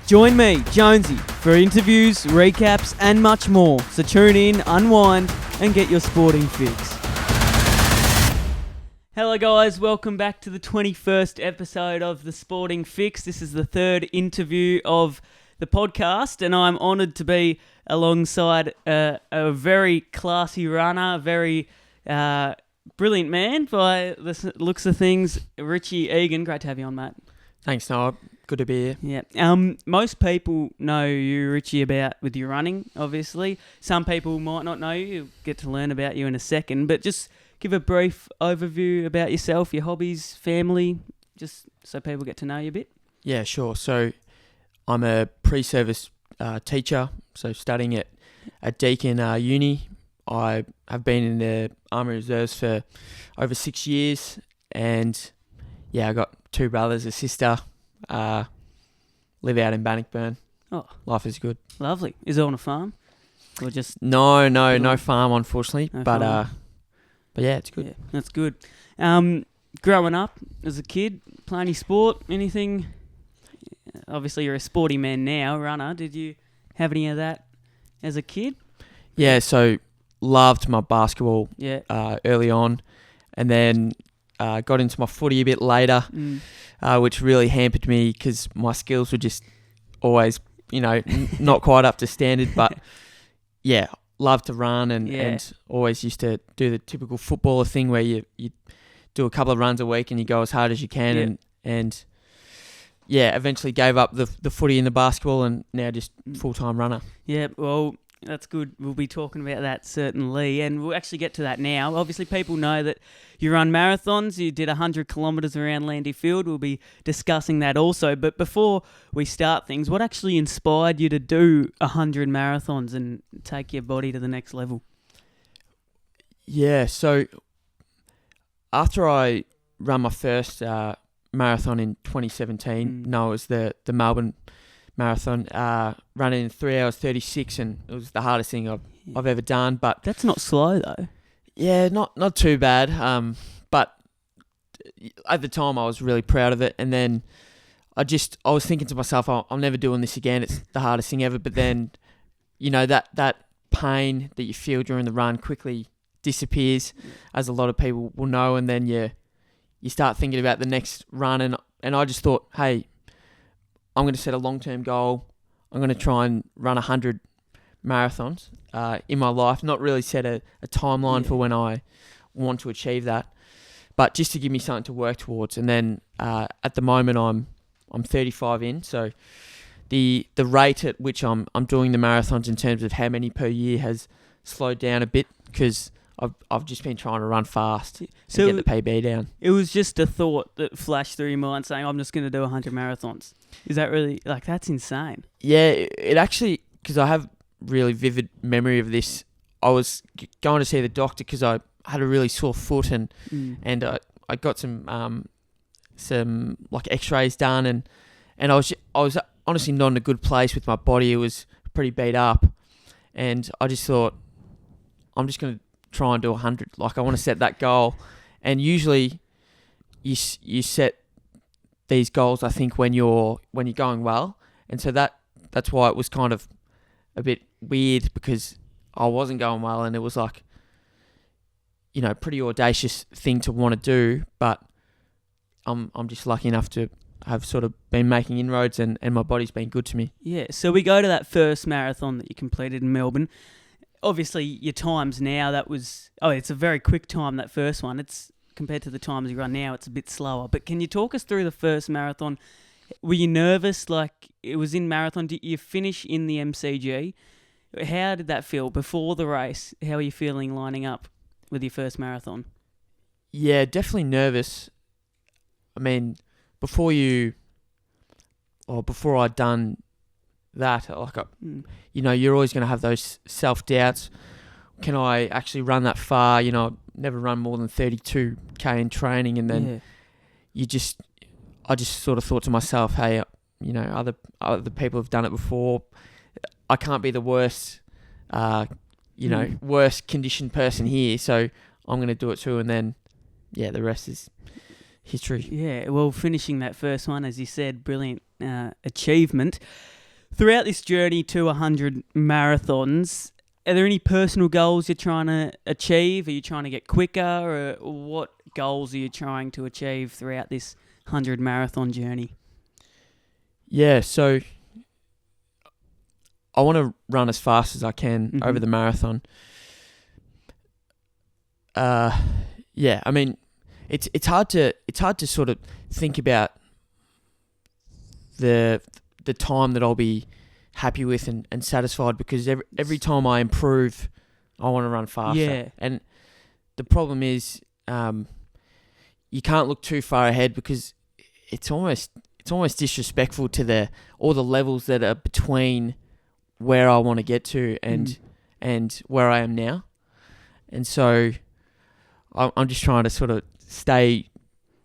Join me, Jonesy, for interviews, recaps and much more. So tune in, unwind and get your sporting fix. Hello guys, welcome back to the 21st episode of the Sporting Fix. This is the third interview of the podcast and I'm honoured to be alongside a very classy runner, very brilliant man by the looks of things, Richie Egan. Great to have you on, mate. Thanks, Noah. Good to be here. Yeah. Most people know you, Richie, with your running, obviously. Some people might not know you. You'll get to learn about you in a second. But just give a brief overview about yourself, your hobbies, family, just so people get to know you a bit. Yeah, sure. So I'm a pre-service teacher, so studying at Deakin Uni. I have been in the Army Reserves for over 6 years. And, yeah, I got 2 brothers, a sister. Live out in Bannockburn. Oh, life is good. Lovely. Is it on a farm, or just no farm, unfortunately. No but farm. But yeah, it's good. Yeah, that's good. Growing up as a kid, play any sport, anything? Obviously, you're a sporty man now, runner. Did you have any of that as a kid? Yeah, so loved my basketball. Yeah. Early on, and then got into my footy a bit later. Which really hampered me because my skills were just always, not quite up to standard. But yeah, loved to run and always used to do the typical footballer thing where you do a couple of runs a week and you go as hard as you can. And eventually gave up the footy and the basketball and now just full-time runner. Yeah, well, that's good. We'll be talking about that certainly, and we'll actually get to that now. Obviously, people know that you run marathons. You did 100 kilometres around Landy Field. We'll be discussing that also. But before we start things, what actually inspired you to do 100 marathons and take your body to the next level? Yeah, so after I ran my first marathon in 2017, it was the Melbourne Marathon, running in 3 hours 36, and it was the hardest thing I've ever done. But that's not slow though. Yeah, not too bad. But at the time I was really proud of it, and then I was thinking to myself, I'm never doing this again. It's the hardest thing ever. But then, that pain that you feel during the run quickly disappears, as a lot of people will know, and then you start thinking about the next run, and I just thought, hey, I'm going to set a long-term goal. I'm going to try and run 100 marathons in my life. Not really set a timeline for when I want to achieve that, but just to give me something to work towards. And then at the moment, I'm 35 in, so the rate at which I'm doing the marathons in terms of how many per year has slowed down a bit because I've just been trying to run fast and get the PB down. It was just a thought that flashed through your mind saying, I'm just going to do 100 marathons. Is that really, that's insane? Yeah, it actually, because I have really vivid memory of this. I was going to see the doctor because I had a really sore foot and I got some x-rays done and I was honestly not in a good place with my body. It was pretty beat up, and I just thought, I'm just going to try and do 100. I want to set that goal. And usually you set these goals, I think, when you're going well. And so that's why it was kind of a bit weird, because I wasn't going well, and it was pretty audacious thing to want to do, but I'm just lucky enough to have sort of been making inroads, and my body's been good to me. Yeah, so we go to that first marathon that you completed in Melbourne. Obviously, your times now, it's a very quick time, that first one. It's compared to the times you run now, it's a bit slower. But can you talk us through the first marathon? Were you nervous? It was in marathon. Did you finish in the MCG? How did that feel before the race? How are you feeling lining up with your first marathon? Yeah, definitely nervous. I mean, before I'd done that, you're always going to have those self-doubts. Can I actually run that far? I've never run more than 32k in training, and then I just sort of thought to myself, hey, other people have done it before. I can't be the worst, worst conditioned person here, so I'm going to do it too. And then, the rest is history. Yeah, well, finishing that first one, as you said, brilliant achievement. throughout this journey to 100 marathons, are there any personal goals you're trying to achieve? Are you trying to get quicker, or what goals are you trying to achieve throughout this 100 marathon journey? Yeah, so I want to run as fast as I can over the marathon. Yeah, I mean, it's hard to sort of think about the time that I'll be happy with and satisfied, because every time I improve, I want to run faster. Yeah. And the problem is, you can't look too far ahead, because it's almost disrespectful to all the levels that are between where I want to get to and where I am now. And so I'm just trying to sort of stay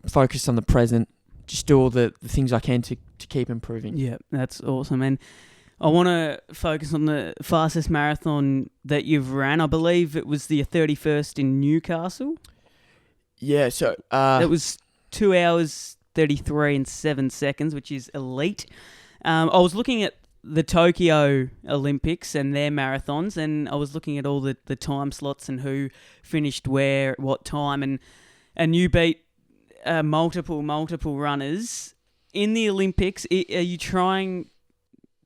focused on the present, just do all the things I can to keep improving. Yeah, that's awesome. And I want to focus on the fastest marathon that you've ran. I believe it was the 31st in Newcastle. Yeah, so it was 2 hours 33 and 7 seconds, which is elite. I was looking at the Tokyo Olympics and their marathons, and I was looking at all the time slots and who finished where at what time, and you beat multiple runners in the Olympics. Are you trying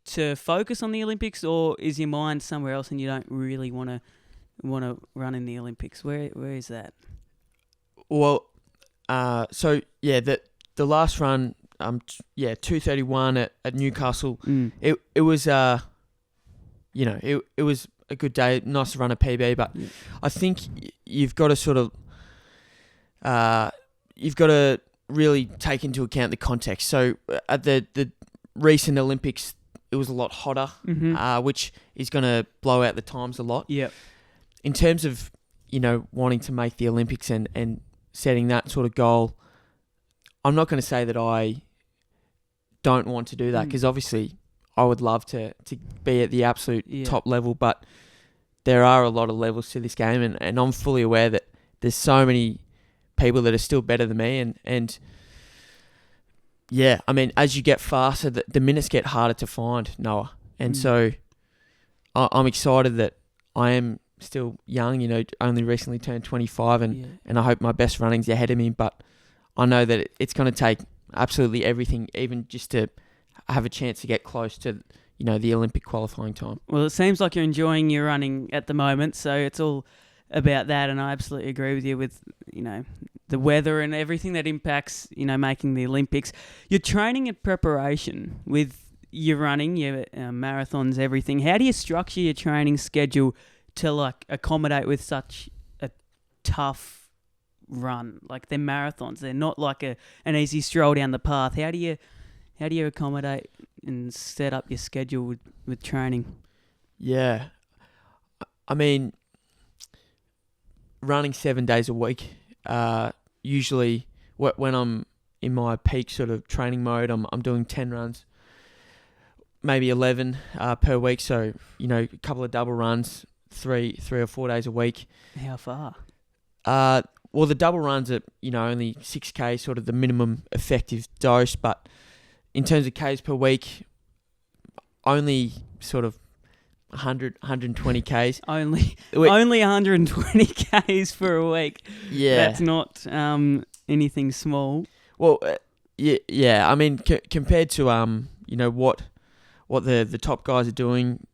to focus on the Olympics, or is your mind somewhere else and you don't really want to run in the Olympics? Where is that? Well, so yeah, the last run, 2:31 at Newcastle. It was it was a good day, nice to run a PB, but I think you've got to sort of really take into account the context. So at the recent Olympics, it was a lot hotter, which is going to blow out the times a lot. Yep. In terms of wanting to make the Olympics and setting that sort of goal, I'm not going to say that I don't want to do that, because obviously I would love to be at the absolute top level, but there are a lot of levels to this game, and I'm fully aware that there's so many people that are still better than me, and yeah, I mean, as you get faster, the minutes get harder to find, Noah, and so I'm excited that I am still young, only recently turned 25, and I hope my best running's ahead of me, but I know that it's going to take absolutely everything, even just to have a chance to get close to, the Olympic qualifying time. Well, it seems like you're enjoying your running at the moment, so it's all about that, and I absolutely agree with you with, the weather and everything that impacts, making the Olympics. Your training and preparation with your running, your marathons, everything, how do you structure your training schedule to, accommodate with such a tough run? Like, they're marathons, they're not like an easy stroll down the path. How do you accommodate and set up your schedule with training? Yeah, I mean, running 7 days a week, usually when I'm in my peak sort of training mode, I'm doing 10 runs, maybe 11 per week, so a couple of double runs 3 or 4 days a week. How far? Well, the double runs are, only 6K, sort of the minimum effective dose. But in terms of Ks per week, only sort of 120 Ks. Only 120 Ks for a week. Yeah. That's not anything small. Well, yeah. I mean, compared to, what the top guys are doing,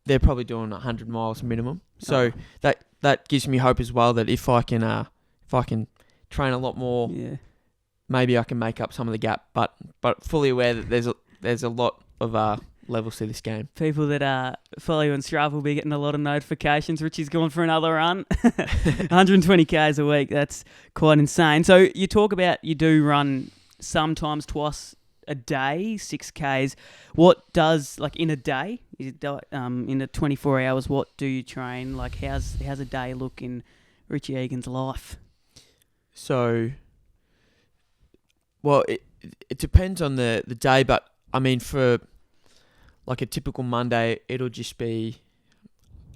they're probably doing 100 miles minimum. So that gives me hope as well that if I can train a lot more, maybe I can make up some of the gap. But fully aware that there's a lot of levels to this game. People that follow you on Strava will be getting a lot of notifications. Richie's going for another run. 120 Ks a week. That's quite insane. So you talk about you do run sometimes twice a day, 6Ks. What does, in a day, in the 24 hours, what do you train? How's a day look in Richie Egan's life? So, well, it depends on the day, but I mean, for a typical Monday, it'll just be,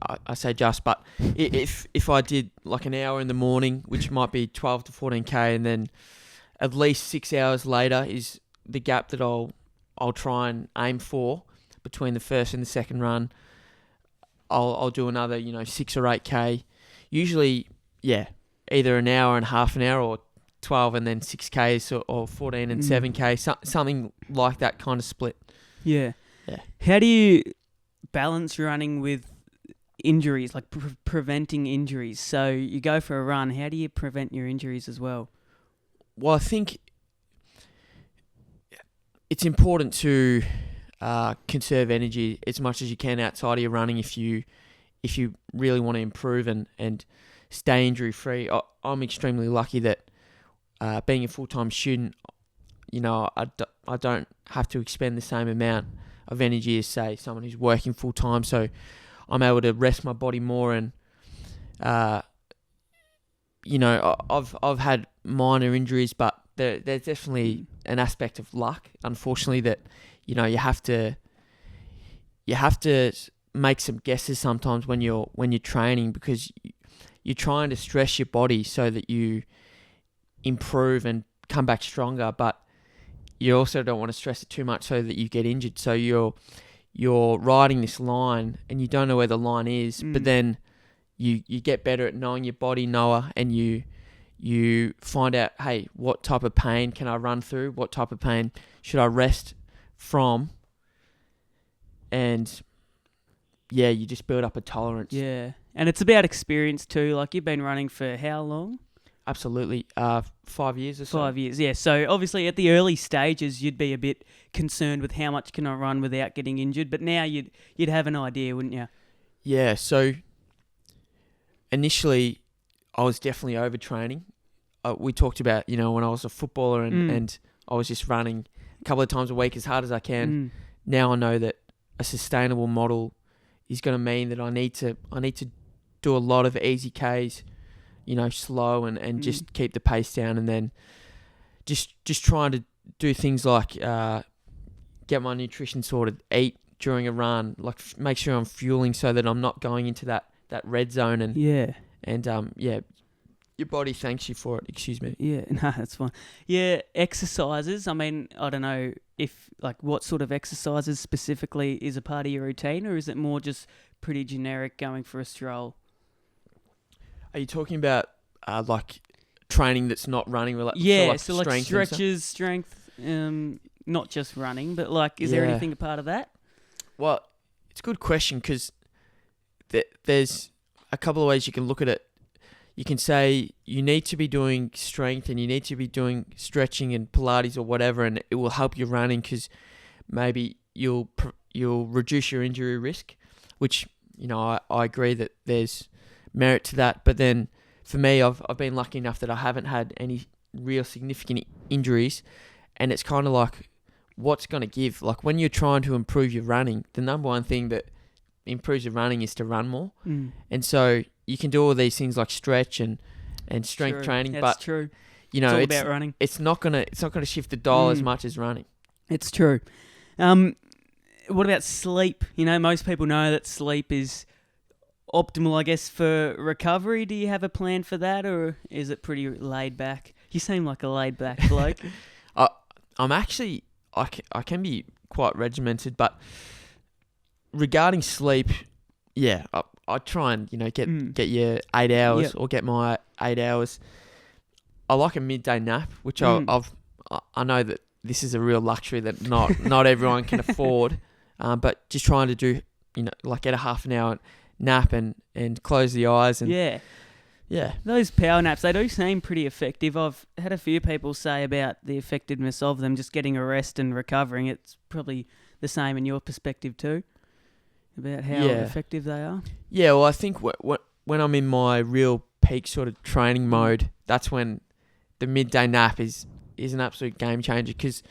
I say just, but if I did an hour in the morning, which might be 12 to 14K, and then at least 6 hours later is the gap that I'll I'll try and aim for between the first and the second run. I'll do another 6 or 8K. Usually, either an hour and half an hour or 12 and then 6Ks or 14 and 7K, something like that kind of split. Yeah. Yeah. How do you balance running with injuries, like preventing injuries? So you go for a run. How do you prevent your injuries as well? Well, I think it's important to conserve energy as much as you can outside of your running if you really want to improve and stay injury free. I'm extremely lucky that being a full-time student, I don't have to expend the same amount of energy as, say, someone who's working full-time. So I'm able to rest my body more and, I've had minor injuries, but there's definitely an aspect of luck, unfortunately, that, you have to make some guesses sometimes when you're training, because you're trying to stress your body so that you improve and come back stronger, but you also don't want to stress it too much so that you get injured. So you're riding this line and you don't know where the line is, but then you get better at knowing your body, Noah, and you find out, hey, what type of pain can I run through? What type of pain should I rest from? And you just build up a tolerance. Yeah. And it's about experience too. Like, you've been running for how long? Absolutely. 5 years or so. 5 years, yeah. So obviously at the early stages, you'd be a bit concerned with how much can I run without getting injured. But now you'd have an idea, wouldn't you? Yeah. So initially, I was definitely overtraining. We talked about, when I was a footballer and I was just running a couple of times a week as hard as I can. Now I know that a sustainable model is going to mean that I need to do a lot of easy Ks, slow and just keep the pace down, and then just trying to do things like get my nutrition sorted, eat during a run, like make sure I'm fueling so that I'm not going into that red zone and your body thanks you for it. Excuse me. Yeah, no, that's fine. Yeah, exercises. I mean, I don't know if, like, what sort of exercises specifically is a part of your routine, or is it more just pretty generic going for a stroll? Are you talking about like training that's not running? So like stretches, strength, not just running, but like, is there anything a part of that? Well, it's a good question, because there's a couple of ways you can look at it. You can say you need to be doing strength and you need to be doing stretching and Pilates or whatever, and it will help you running because maybe you'll reduce your injury risk, which, I agree that there's merit to that. But then for me, I've been lucky enough that I haven't had any real significant injuries, and it's kind of like, what's going to give? Like, when you're trying to improve your running, the number one thing that improves your running is to run more. And so you can do all these things like stretch and strength training, but true. It's all about running. It's not gonna shift the dial as much as running. It's true. What about sleep? Most people know that sleep is optimal, I guess, for recovery. Do you have a plan for that, or is it pretty laid back? You seem like a laid back bloke. I'm actually, I can be quite regimented, but regarding sleep, I try and get your 8 hours or get my 8 hours. I like a midday nap, which I know that this is a real luxury that not everyone can afford, but just trying to do like get a half an hour nap and close the eyes and those power naps, they do seem pretty effective. I've had a few people say about the effectiveness of them, just getting a rest and recovering. It's probably the same in your perspective too, about how effective they are. Yeah, well, I think when I'm in my real peak sort of training mode, that's when the midday nap is an absolute game changer, because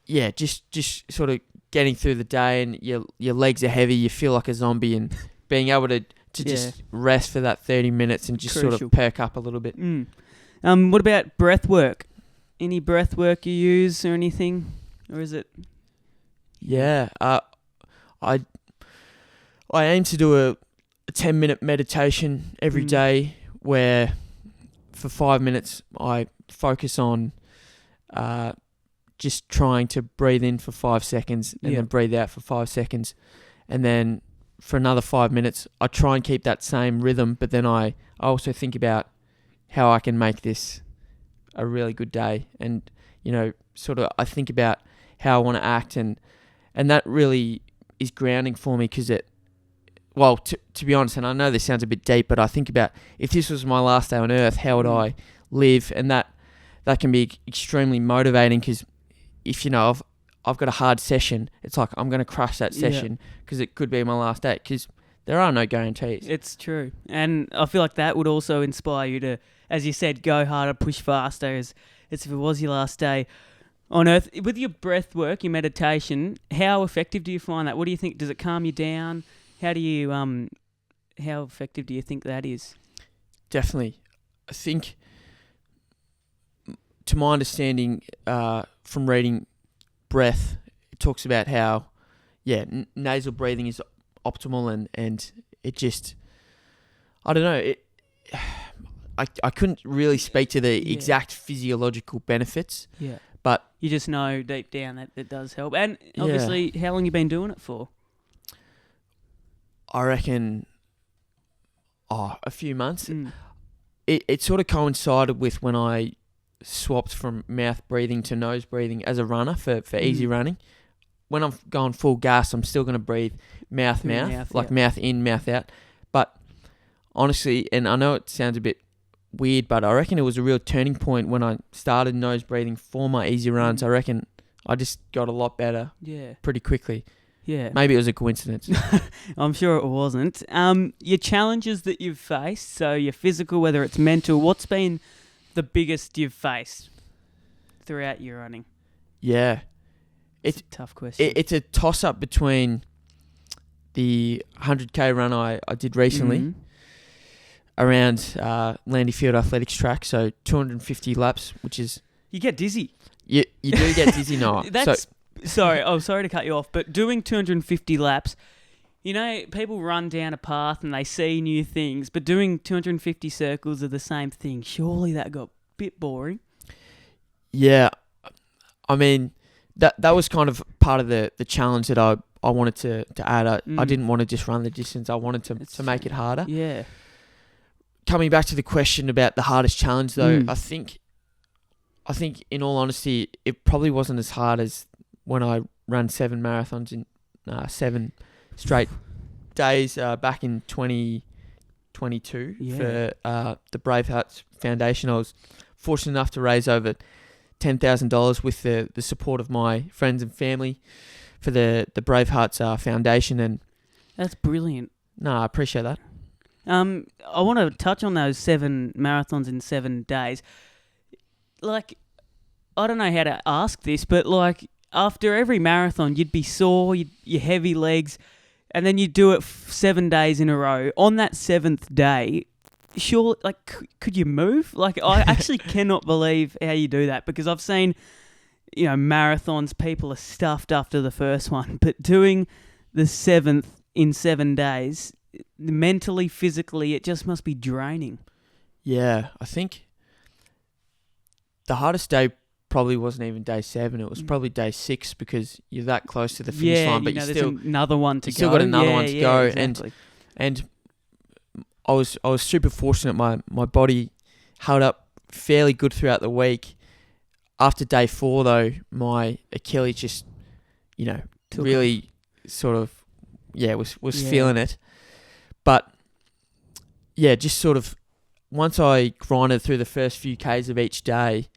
just sort of getting through the day and your legs are heavy, you feel like a zombie, and being able to just rest for that 30 minutes and just Crucial. sort of perk up a little bit. What about breath work? Any breath work you use or anything? Or is it... Yeah. I aim to do a 10-minute meditation every day where for 5 minutes I focus on just trying to breathe in for 5 seconds and then breathe out for 5 seconds. And then for another 5 minutes, I try and keep that same rhythm, but then I also think about how I can make this a really good day. And, sort of I think about how I want to act, and that really is grounding for me because to be honest, and I know this sounds a bit deep, but I think about if this was my last day on earth, how would I live? And that can be extremely motivating because if, I've got a hard session, it's like I'm going to crush that session because it could be my last day because there are no guarantees. It's true. And I feel like that would also inspire you to, as you said, go harder, push faster as if it was your last day on earth. With your breath work, your meditation, how effective do you find that? What do you think? Does it calm you down? How effective do you think that is? Definitely. I think, to my understanding, from reading breath, it talks about how, nasal breathing is optimal and it just, I don't know, I couldn't really speak to the exact physiological benefits. Yeah. But you just know deep down that it does help. And obviously, how long you been doing it for? I reckon a few months. It sort of coincided with when I swapped from mouth breathing to nose breathing as a runner for easy running. When I'm going full gas, I'm still going to breathe mouth, mouth in, mouth out. But honestly, and I know it sounds a bit weird, but I reckon it was a real turning point when I started nose breathing for my easy runs. I reckon I just got a lot better pretty quickly. Yeah. Maybe it was a coincidence. I'm sure it wasn't. Your challenges that you've faced, so your physical, whether it's mental, what's been the biggest you've faced throughout your running? Yeah. It's a tough question. It's a toss-up between the 100k run I did recently around Landy Field athletics track, so 250 laps, which is... You get dizzy. You do get dizzy, Noah. Sorry to cut you off, but doing 250 laps, people run down a path and they see new things, but doing 250 circles of the same thing, surely that got a bit boring. Yeah. I mean, that was kind of part of the challenge that I wanted to add. I didn't want to just run the distance. I wanted to make it harder. Yeah. Coming back to the question about the hardest challenge, though, I think in all honesty, it probably wasn't as hard as when I ran 7 marathons in 7 straight days back in 2022 for the Bravehearts Foundation. I was fortunate enough to raise over $10,000 with the support of my friends and family for the Bravehearts Foundation. And that's brilliant. No, I appreciate that. I want to touch on those 7 marathons in 7 days. Like, I don't know how to ask this, but like after every marathon, you'd be sore, your heavy legs, and then you'd do it 7 days in a row. On that 7th day, sure, like, could you move? Like, I actually cannot believe how you do that because I've seen, marathons, people are stuffed after the first one, but doing the 7th in 7 days, mentally, physically, it just must be draining. Yeah, I think the hardest day probably wasn't even day 7. It was probably day 6 because you're that close to the finish line, but there's another one to go. Still got another one to go, exactly. and I was super fortunate. My body held up fairly good throughout the week. After day 4, though, my Achilles just, really sort of, was feeling it. But just sort of once I grinded through the first few Ks of each day,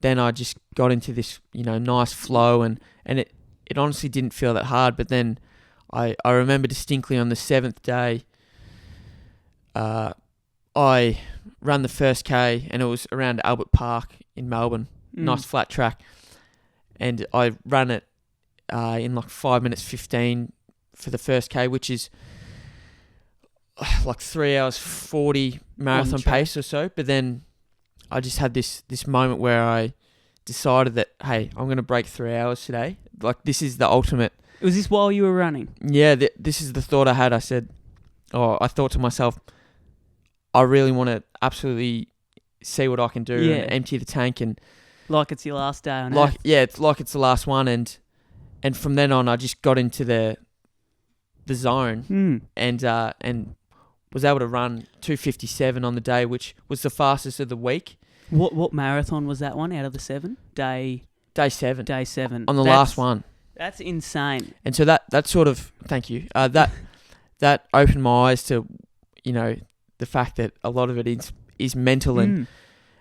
then I just got into this, nice flow and it honestly didn't feel that hard. But then I remember distinctly on the 7th day, I ran the first K and it was around Albert Park in Melbourne, nice flat track. And I ran it in like 5 minutes 15 for the first K, which is like 3 hours 40 marathon pace or so. But then I just had this moment where I decided that, hey, I'm going to break 3 hours today. Like, this is the ultimate. Was this while you were running? Yeah, this is the thought I had. I thought to myself, I really want to absolutely see what I can do and empty the tank. And Like it's your last day on like Earth. yeah, it's like it's the last one, and from then on, I just got into the zone and was able to run 2:57 on the day, which was the fastest of the week. What marathon was that one out of the 7? Day 7. Day 7. On the last one. That's insane. And so that sort of, thank you, that opened my eyes to, the fact that a lot of it is mental. And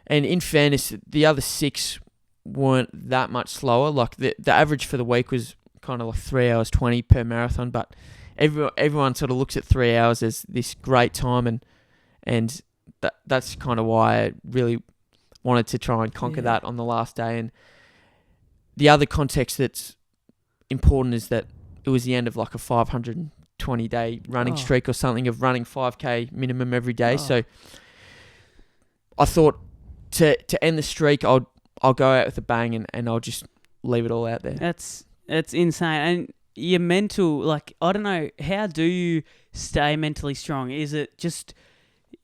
in fairness, the other 6 weren't that much slower. Like the average for the week was kind of like 3 hours 20 per marathon, but everyone sort of looks at 3 hours as this great time, and that's kind of why I really wanted to try and conquer that on the last day. And the other context that's important is that it was the end of like a 520-day running streak or something, of running 5K minimum every day. So I thought to end the streak, I'll go out with a bang and I'll just leave it all out there. That's insane. And your mental, like, I don't know, how do you stay mentally strong? Is it just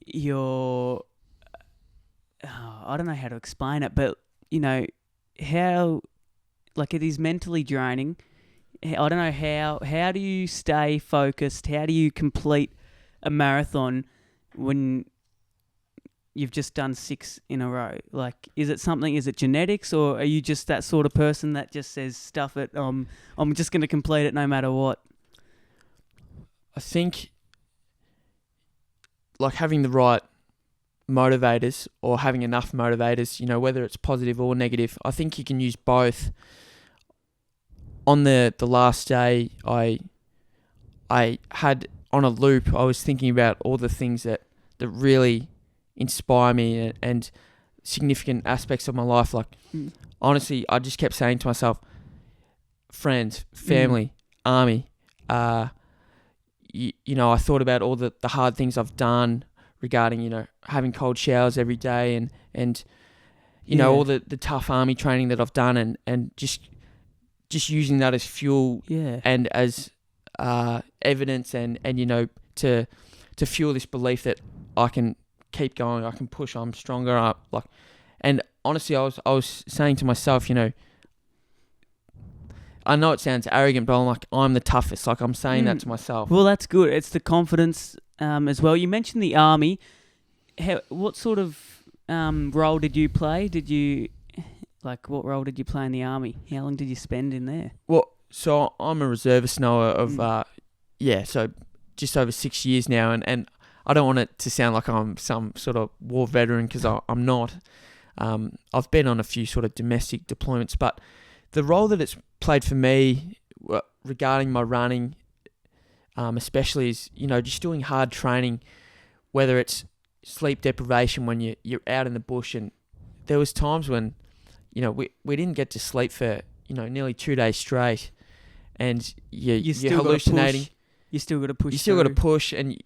your... I don't know how to explain it, but, how... Like, it is mentally draining. I don't know how do you stay focused? How do you complete a marathon when you've just done 6 in a row? Like, is it genetics, or are you just that sort of person that just says, stuff it, I'm just going to complete it no matter what? I think, like, having the right motivators, or having enough motivators, whether it's positive or negative, I think you can use both. On the last day, I had on a loop, I was thinking about all the things that really inspire me and significant aspects of my life. Like, honestly, I just kept saying to myself, friends, family, army. I thought about all the hard things I've done regarding, having cold showers every day and all the tough army training that I've done, and just using that as fuel and as evidence and to fuel this belief that I can keep going, I can push, I'm stronger. And honestly, I was saying to myself, I know it sounds arrogant, but I'm the toughest. Like, I'm saying that to myself. Well, that's good. It's the confidence as well. You mentioned the army. What sort of role did you play? What role did you play in the army? How long did you spend in there? Well, so I'm a reservist now of, so just over 6 years now. And I don't want it to sound like I'm some sort of war veteran, because I'm not. I've been on a few sort of domestic deployments, but the role that it's played for me regarding my running, especially, is, just doing hard training, whether it's sleep deprivation when you're out in the bush. And there was times when, we didn't get to sleep for, nearly 2 days straight, and you're hallucinating. You still got to push. You still got to push, and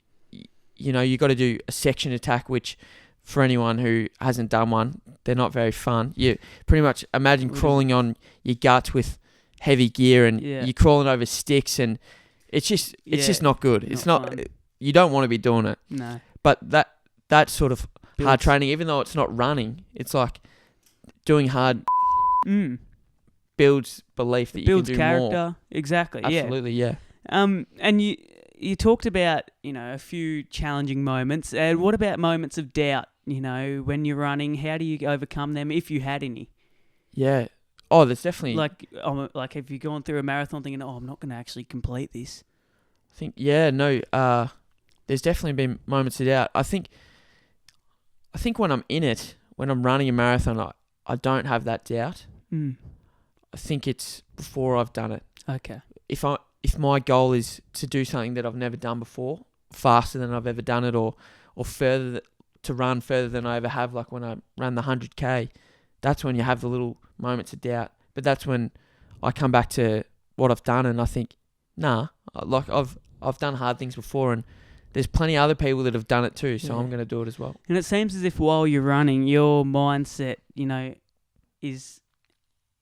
you got to do a section attack, which, for anyone who hasn't done one, they're not very fun. You pretty much imagine crawling on your guts with heavy gear, and you're crawling over sticks, and it's just not good. It's not. Fun. You don't want to be doing it. No. But that sort of hard training, even though it's not running, it's like doing hard builds belief that you can do character. More. Exactly. Absolutely, yeah. And you talked about, a few challenging moments. What about moments of doubt? When you're running, how do you overcome them, if you had any? Yeah. Oh, there's definitely... Like have you gone through a marathon thinking, I'm not going to actually complete this? I think, there's definitely been moments of doubt. I think when I'm in it, when I'm running a marathon, I don't have that doubt. I think it's before I've done it. Okay. If my goal is to do something that I've never done before, faster than I've ever done it, or further, to run further than I ever have, like when I ran the 100K, that's when you have the little moments of doubt. But that's when I come back to what I've done, and I think, like I've done hard things before, and there's plenty of other people that have done it too, so I'm going to do it as well. And it seems as if while you're running, your mindset, is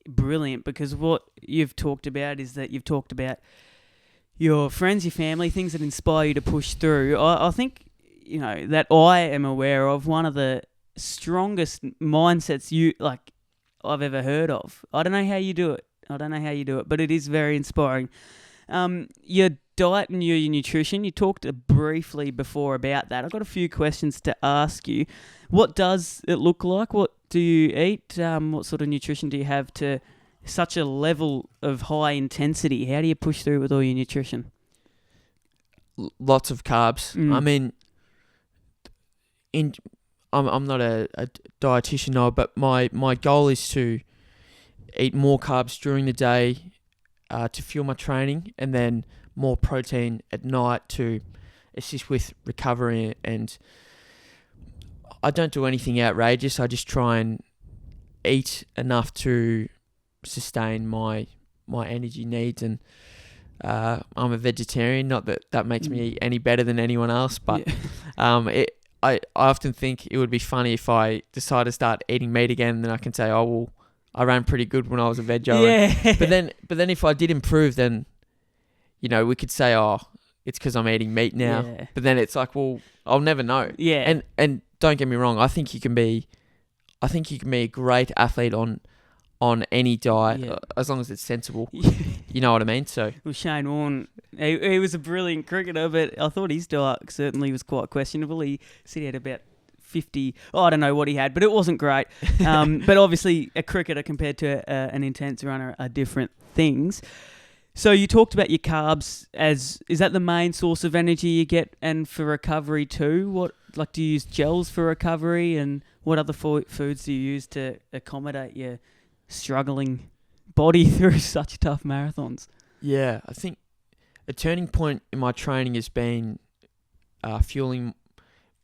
brilliant, because what you've talked about is that you've talked about your friends, your family, things that inspire you to push through. I think, that I am aware of, one of the strongest mindsets I've ever heard of. I don't know how you do it. But it is very inspiring. Your diet and your nutrition, you talked briefly before about that. I've got a few questions to ask you. What does it look like? What do you eat? What sort of nutrition do you have to such a level of high intensity? How do you push through with all your nutrition? Lots of carbs. I mean, I'm not a dietitian, no, but my goal is to eat more carbs during the day to fuel my training, and then more protein at night to assist with recovery. And I don't do anything outrageous. I just try and eat enough to sustain my energy needs. And I'm a vegetarian. Not that makes me any better than anyone else, but I often think it would be funny if I decide to start eating meat again, and then I can say, oh, well, I ran pretty good when I was a veggie. Yeah. But then if I did improve, then, you know, we could say, oh, it's because I'm eating meat now. Yeah. But then it's like, well, I'll never know. Yeah. And don't get me wrong, I think you can be a great athlete on any diet, as long as it's sensible. You know what I mean? So, well, Shane Warne, he was a brilliant cricketer, but I thought his diet certainly was quite questionable. He said he had about 50. I don't know what he had, but it wasn't great. But obviously, a cricketer compared to an intense runner are different things. So you talked about your carbs is that the main source of energy you get, and for recovery too? Do you use gels for recovery, and what other foods do you use to accommodate your struggling body through such tough marathons? Yeah, I think a turning point in my training has been fueling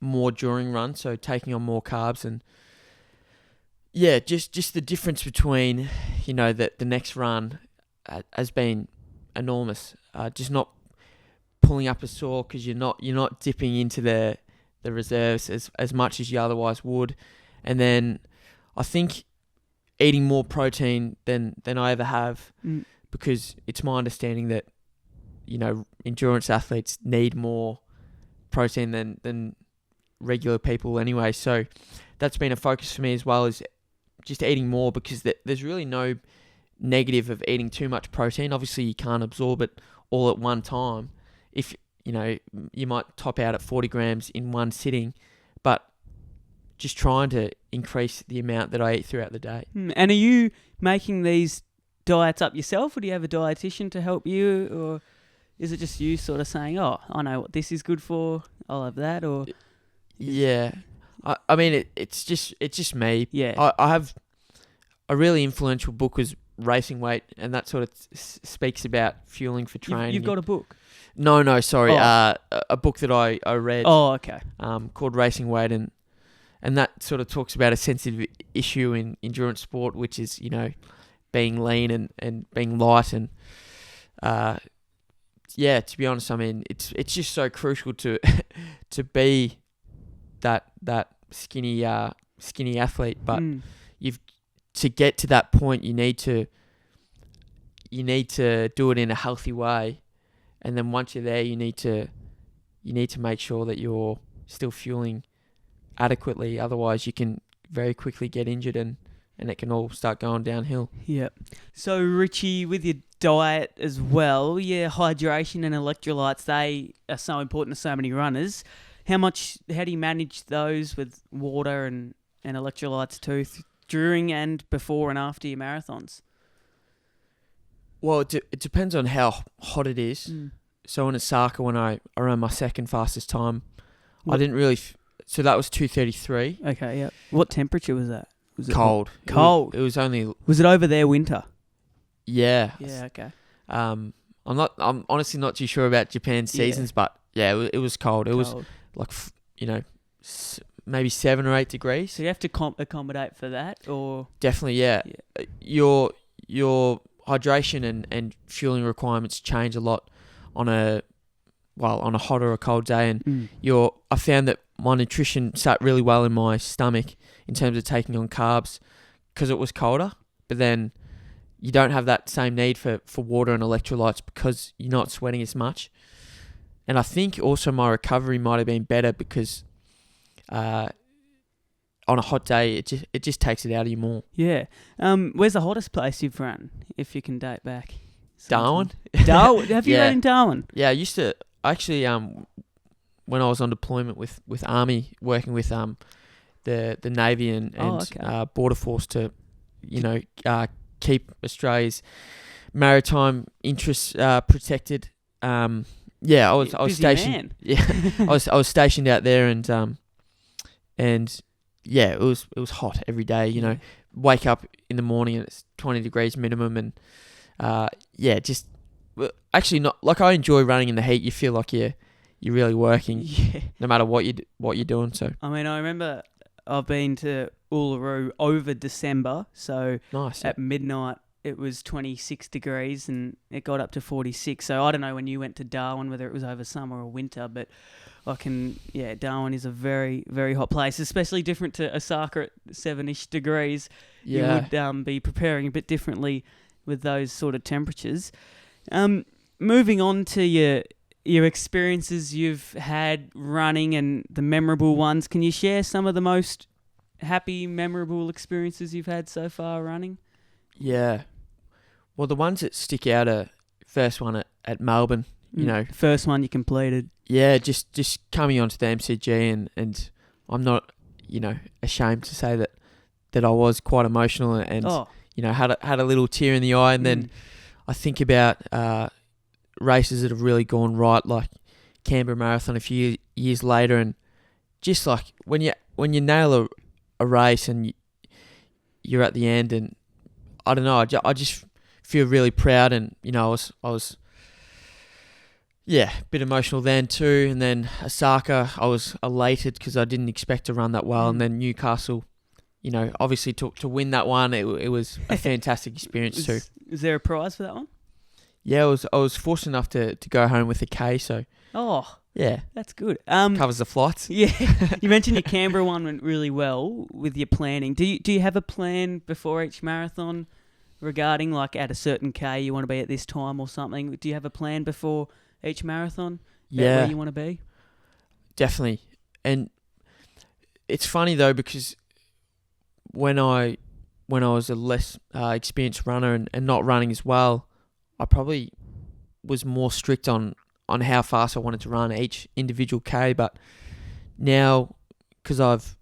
more during runs, so taking on more carbs, and just the difference between, you know, the next run has been enormous. Just not pulling up a sore because you're not dipping into the reserves as much as you otherwise would, and then I think eating more protein than I ever have, because it's my understanding that, you know, endurance athletes need more protein than regular people anyway. So that's been a focus for me, as well as just eating more, because there's really no negative of eating too much protein. Obviously, you can't absorb it all at one time. If, you know, you might top out at 40 grams in one sitting, but just trying to increase the amount that I eat throughout the day. And are you making these diets up yourself, or do you have a dietitian to help you, or is it just you sort of saying, oh, I know what this is good for, I'll have that? Or yeah, I mean, it's just me. Yeah. I have a really influential book was Racing Weight, and that sort of speaks about fueling for training. You've got a book? No, sorry. Oh. A book that I read. Oh, okay. Called Racing Weight, and that sort of talks about a sensitive issue in endurance sport, which is, you know, being lean and being light. And to be honest, I mean, it's just so crucial to be that skinny athlete, but to get to that point, you need to do it in a healthy way, and then once you're there, you need to make sure that you're still fueling adequately. Otherwise, you can very quickly get injured, and it can all start going downhill. Yep. So, Richie, with your diet as well, your hydration and electrolytes, they are so important to so many runners. How do you manage those with water and electrolytes too, during and before and after your marathons? Well, it depends on how hot it is. So in Osaka, when I ran my second fastest time, I didn't really... So that was 2:33. Okay, yeah. What temperature was that? Was it cold? Cold. It was only... Was it over there winter? Yeah. Yeah, okay. I'm honestly not too sure about Japan's seasons, but yeah, it was cold. It was like, you know, maybe 7 or 8 degrees. So you have to accommodate for that, or... Definitely, yeah. Your hydration and fueling requirements change a lot on a hot or a cold day, and I found that my nutrition sat really well in my stomach in terms of taking on carbs because it was colder, but then you don't have that same need for water and electrolytes because you're not sweating as much. And I think also my recovery might have been better because I on a hot day, it just takes it out of you more. Yeah. Where's the hottest place you've run, if you can date back? Darwin. Darwin? Have you run in Darwin? Yeah, I used to actually when I was on deployment with Army, working with the Navy and Border Force to keep Australia's maritime interests protected. I was stationed. Man. Yeah, I was stationed out there, and it was hot every day. You know, wake up in the morning and it's 20 degrees minimum, and actually not like I enjoy running in the heat. You feel like you're really working, no matter what you're doing. So I mean, I remember I've been to Uluru over December, so nice. At midnight it was 26 degrees and it got up to 46. So I don't know when you went to Darwin whether it was over summer or winter, but Darwin is a very, very hot place, especially different to Osaka at 7-ish degrees. Yeah. You would be preparing a bit differently with those sort of temperatures. Moving on to your experiences you've had running and the memorable ones, can you share some of the most happy, memorable experiences you've had so far running? Yeah. Well, the ones that stick out are first one at Melbourne, First one you completed. Yeah, just coming onto the MCG and I'm not, ashamed to say that I was quite emotional and had a little tear in the eye, and then I think about races that have really gone right, like Canberra Marathon a few years later, and just like when you nail a race and you're at the end, and I don't know, I just feel really proud, and I was a bit emotional then too. And then Osaka, I was elated because I didn't expect to run that well, and then Newcastle, obviously to win that one, it was a fantastic experience too. Is there a prize for that one? Yeah, I was fortunate enough to go home with a K, so yeah, that's good. Covers the flights. Yeah, you mentioned your Canberra one went really well with your planning. Do you have a plan before each marathon regarding like at a certain K you want to be at this time or something? Do you have a plan before each marathon? Where you want to be? Definitely. And it's funny though, because when I was a less experienced runner and not running as well, I probably was more strict on how fast I wanted to run each individual K. But now, because I've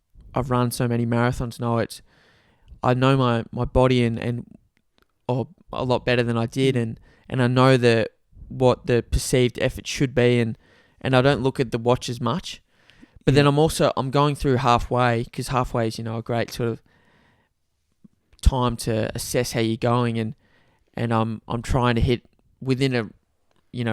run so many marathons now, I know my body and a lot better than I did, and I know what the perceived effort should be, and I don't look at the watch as much. But then I'm going through halfway, because halfway is a great sort of time to assess how you're going, and I'm trying to hit within a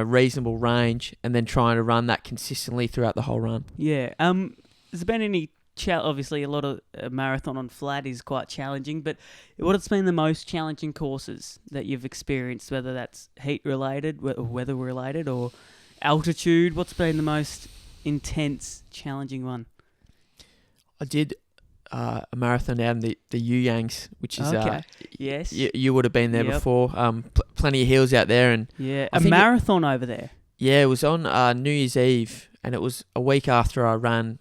reasonable range, and then trying to run that consistently throughout the whole run. Yeah. Has there been any obviously a lot of marathon on flat is quite challenging, but what has been the most challenging courses that you've experienced, whether that's heat related, weather related, or altitude? What's been the most intense, challenging one? I did a marathon down the Yuyangs, which is yes, you would have been there before. Plenty of hills out there, and a marathon over there. Yeah, it was on New Year's Eve, and it was a week after I ran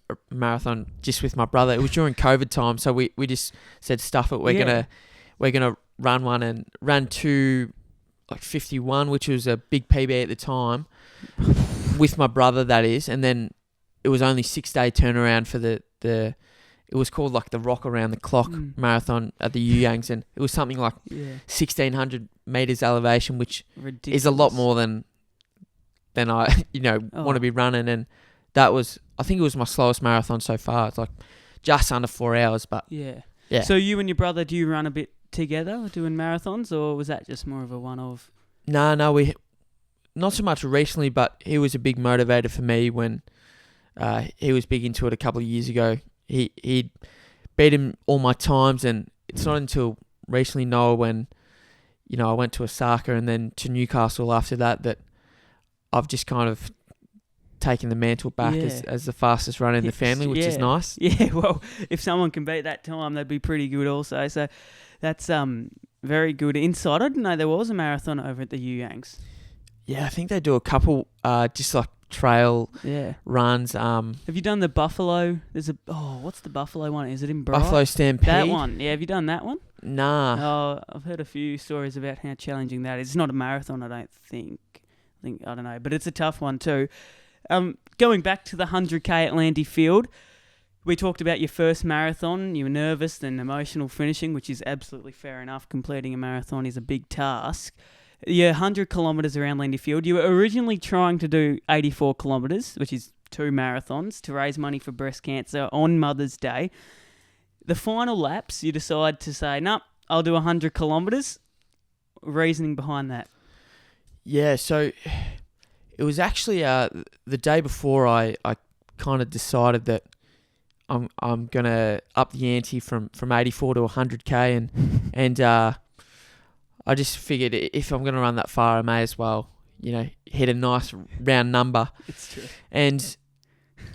a marathon just with my brother. It was during COVID time, so we just said stuff it. We're gonna run one, and ran 2:51, which was a big PB at the time, with my brother, that is. And then it was only 6-day turnaround for the it was called like the Rock Around the Clock marathon at the Yuyangs, and it was something like 1,600 meters elevation, which is a lot more than I want to be running. And that was, I think it was my slowest marathon so far. It's like just under 4 hours, but yeah. So you and your brother, do you run a bit together doing marathons, or was that just more of a one-off? No, we not so much recently, but he was a big motivator for me when he was big into it a couple of years ago. He beat him all my times, and it's not until recently, Noah, when I went to Osaka and then to Newcastle after that I've just kind of taken the mantle back as the fastest runner in the family, which is nice. Yeah, well, if someone can beat that time, that'd be pretty good also. So that's very good insight. I didn't know there was a marathon over at the Yuyangs. Yeah, I think they do a couple just like trail Yeah. runs. Have you done the Buffalo? What's the Buffalo one? Is it in Bright? Buffalo Stampede. That one. Yeah, have you done that one? Nah. Oh, I've heard a few stories about how challenging that is. It's not a marathon, I don't think. I don't know, but it's a tough one too. Going back to the 100K at Landy Field, we talked about your first marathon. You were nervous and emotional finishing, which is absolutely fair enough. Completing a marathon is a big task. Your 100 kilometres around Landy Field, you were originally trying to do 84 kilometres, which is 2 marathons, to raise money for breast cancer on Mother's Day. The final laps, you decide to say, nope, I'll do 100 kilometres. Reasoning behind that? Yeah, so it was actually the day before I kind of decided that I'm gonna up the ante from 84 to 100K, and I just figured if I'm gonna run that far, I may as well hit a nice round number. It's true. And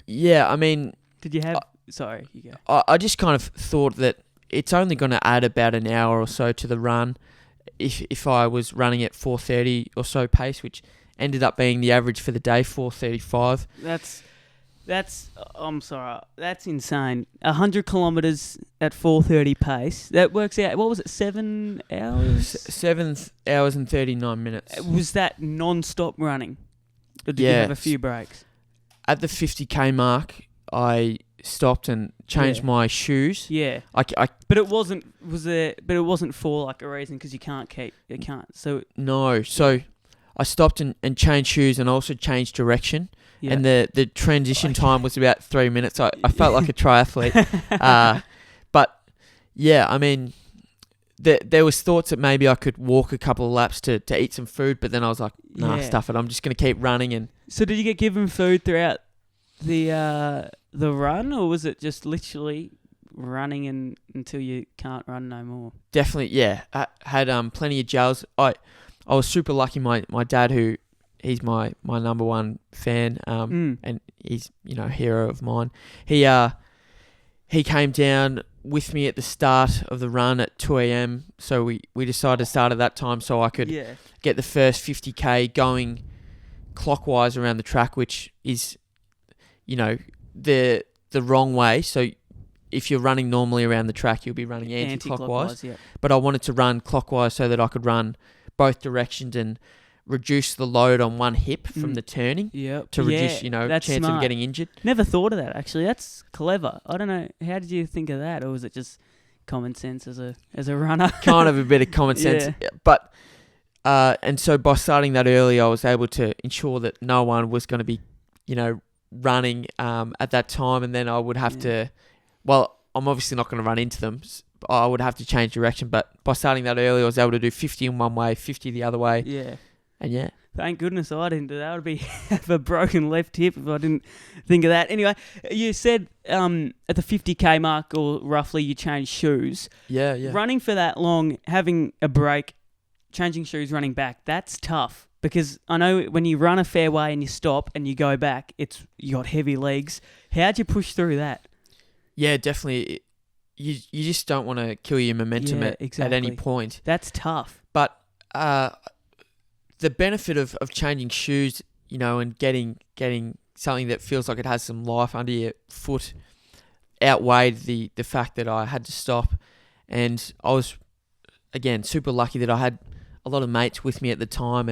yeah, I mean, did you have? Sorry, you go. I just kind of thought that it's only going to add about an hour or so to the run if I was running at 4:30 or so pace, which ended up being the average for the day, 4:35. I'm sorry, that's insane. 100 kilometres at 4:30 pace. That works out, what was it, 7 hours? 7 hours and 39 minutes. Was that non-stop running? Or did you have a few breaks? At the 50K mark, I stopped and changed my shoes. Yeah. But it wasn't for like a reason, because you can't. So no. So I stopped and changed shoes, and also changed direction. Yeah. And the transition time was about 3 minutes. I felt like a triathlete. But yeah, I mean, there was thoughts that maybe I could walk a couple of laps to eat some food, but then I was like, nah, stuff it. I'm just going to keep running. And so did you get given food throughout the run, or was it just literally running until you can't run no more? Definitely, yeah. I had plenty of gels. I was super lucky. My dad, he's my number one fan, and he's a hero of mine. He came down with me at the start of the run at 2 a.m. So we decided to start at that time so I could get the first 50K going clockwise around the track, which is the wrong way. So if you're running normally around the track, you'll be running anti-clockwise. Yeah. But I wanted to run clockwise so that I could run both directions and reduce the load on one hip from the turning to reduce, chance smart. of getting injured. Never thought of that, actually. That's clever. I don't know. How did you think of that? Or was it just common sense as a runner? Kind of a bit of common sense. Yeah. But, and so by starting that early, I was able to ensure that no one was going to be, running at that time. And then I would have to, well, I'm obviously not going to run into them. I would have to change direction. But by starting that early, I was able to do 50 in one way, 50 the other way. Yeah. And yeah. Thank goodness I didn't do that. I would have a broken left hip if I didn't think of that. Anyway, you said at the 50K mark, or roughly, you changed shoes. Yeah. Running for that long, having a break, changing shoes, running back, that's tough. Because I know when you run a fair way and you stop and you go back, you got heavy legs. How'd you push through that? Yeah, definitely. You just don't want to kill your momentum at any point. That's tough. But the benefit of changing shoes, and getting something that feels like it has some life under your foot outweighed the fact that I had to stop. And I was, again, super lucky that I had a lot of mates with me at the time,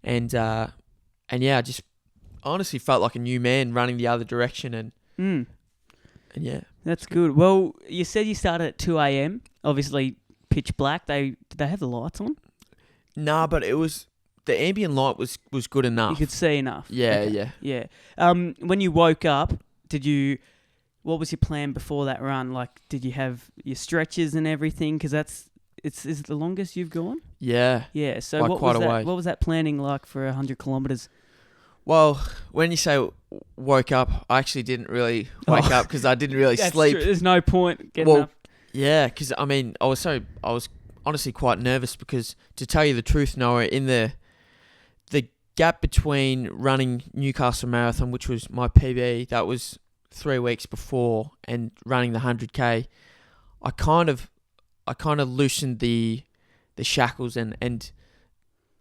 and yeah, I just honestly felt like a new man running the other direction, and yeah. That's good. Well, you said you started at 2 a.m. Obviously, pitch black. Did they have the lights on? Nah, but it was, the ambient light was good enough. You could see enough. Yeah. When you woke up, what was your plan before that run? Like, did you have your stretches and everything? Because is it the longest you've gone? Yeah. Yeah. So what was that planning like for 100 kilometres? Well, when you say woke up, I actually didn't really wake up because I didn't really sleep. True. There's no point getting up. Yeah, because I was honestly quite nervous because, to tell you the truth, Noah, in the gap between running Newcastle Marathon, which was my PB, that was 3 weeks before, and running the 100K, I kind of loosened the shackles and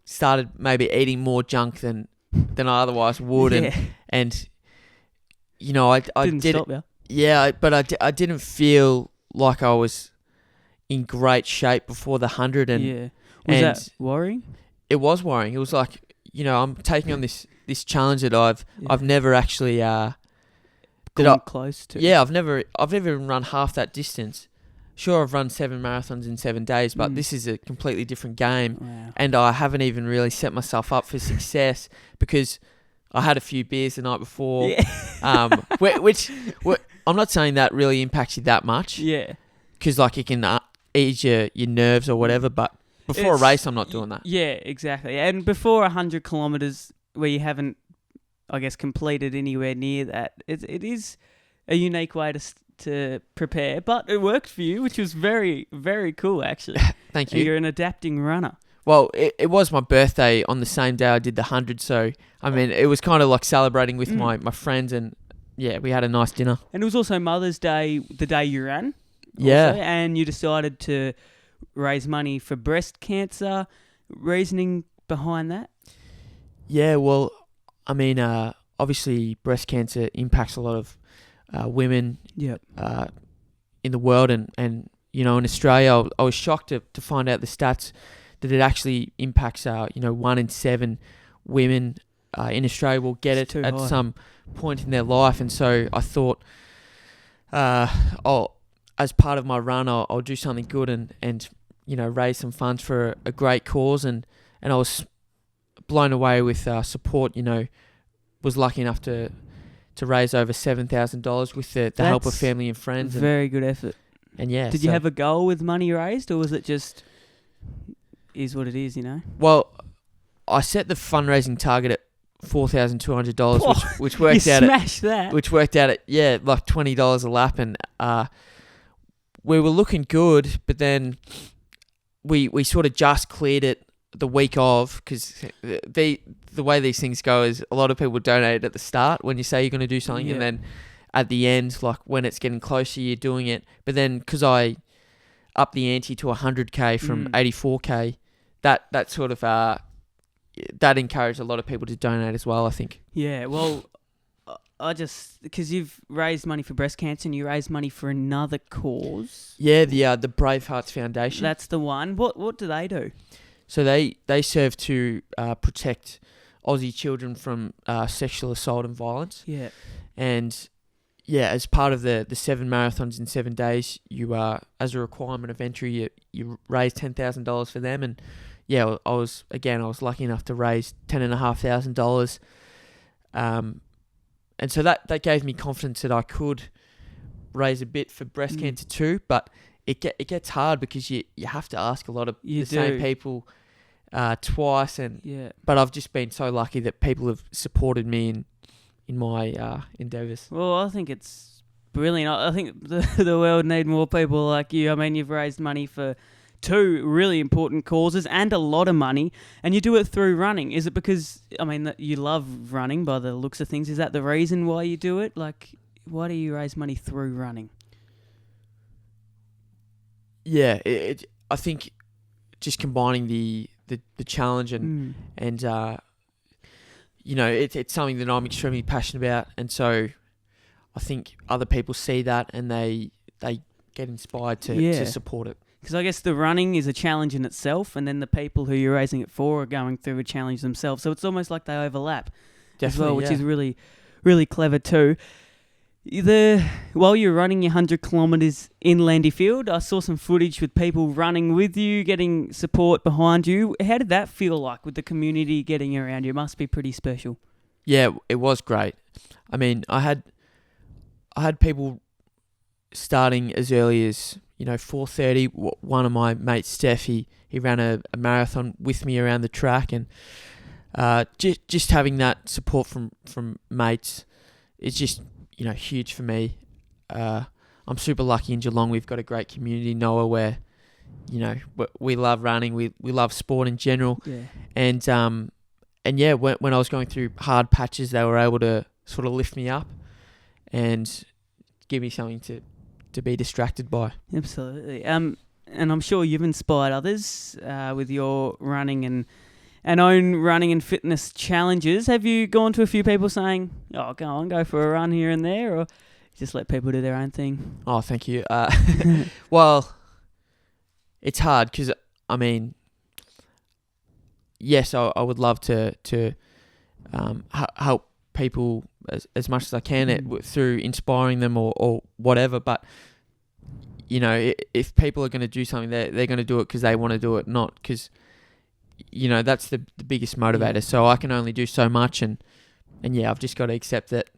started maybe eating more junk than than I otherwise would. Yeah. And you know, I Didn't did stop you. Yeah, but I didn't feel like I was in great shape before the 100, and Yeah. Was and that worrying? it was worrying. It was like, you know, I'm taking on this challenge that I've never actually Come close to. yeah, I've never even run half that distance. Sure, I've run 7 marathons in 7 days, but this is a completely different game. Wow. And I haven't even really set myself up for success because I had a few beers the night before. Yeah. Which I'm not saying that really impacts you that much. Yeah. Because like it can ease your nerves or whatever. But before a race, I'm not doing that. Yeah, exactly. And before 100 kilometres, where you haven't, I guess, completed anywhere near that, it is a unique way to prepare. But it worked for you, which was very, very cool, actually. Thank you. You're an adapting runner. Well, it was my birthday on the same day I did the 100, so I mean it was kind of like celebrating with my friends, and yeah, we had a nice dinner. And it was also Mother's Day, the day you ran. Yeah. Also, and you decided to raise money for breast cancer. Reasoning behind that? Yeah, well, I mean, obviously breast cancer impacts a lot of women in the world, and you know, in Australia, I was shocked to find out the stats that it actually impacts, 1 in 7 women in Australia will get it at some point in their life. And so I thought, as part of my run, I'll do something good and you know, raise some funds for a great cause. And I was blown away with support. You know, was lucky enough to raise over $7,000 with the help of family and friends. Very good effort. And yeah. Did you have a goal with money raised, or was it just is what it is, you know? Well, I set the fundraising target at $4,200, which worked you out smashed that. Which worked out at like $20 a lap, and we were looking good, but then we sort of just cleared it the week of, because the way these things go is a lot of people donate at the start when you say you're going to do something, and then at the end, like when it's getting closer, you're doing it. But then because I upped the ante to 100k from 84k, that sort of that encouraged a lot of people to donate as well, I think. Yeah, well, because you've raised money for breast cancer and you raised money for another cause. Yeah, the Brave Hearts Foundation. That's the one. What do they do? So they serve to protect Aussie children from sexual assault and violence. Yeah. And yeah, as part of the 7 marathons in 7 days, you as a requirement of entry, you raise $10,000 for them. And yeah, I was lucky enough to raise $10,500. And so that gave me confidence that I could raise a bit for breast cancer too. But it gets hard because you have to ask a lot of same people twice. But I've just been so lucky that people have supported me in my endeavours. Well, I think it's brilliant. I think the world need more people like you. I mean, you've raised money for 2 really important causes and a lot of money, and you do it through running. Is it because, I mean, that you love running by the looks of things? Is that the reason why you do it? Like, why do you raise money through running? Yeah, I think just combining the challenge and you know, it's something that I'm extremely passionate about, and so I think other people see that and they get inspired to support it. Because I guess the running is a challenge in itself, and then the people who you're raising it for are going through a challenge themselves. So it's almost like they overlap as well, which is really, really clever too. While you're running your 100 kilometres in Landy Field, I saw some footage with people running with you, getting support behind you. How did that feel like with the community getting around you? It must be pretty special. Yeah, it was great. I mean, I had people starting as early as 4:30. One of my mates, Steph, he ran a marathon with me around the track, and just having that support from mates is just huge for me. I'm super lucky in Geelong. We've got a great community, Noah, where we love running, we love sport in general, and yeah, when I was going through hard patches, they were able to sort of lift me up and give me something to be distracted by. Absolutely. And I'm sure you've inspired others with your running and and own running and fitness challenges. Have you gone to a few people saying, "Oh, go for a run here and there," or just let people do their own thing? Oh, thank you. Well, it's hard because, I mean, yes, I would love to help people as much as I can through inspiring them or whatever. But, you know, if people are going to do something, they're going to do it because they want to do it, not because, you know, that's the biggest motivator. Yeah. So I can only do so much, and yeah, I've just got to accept that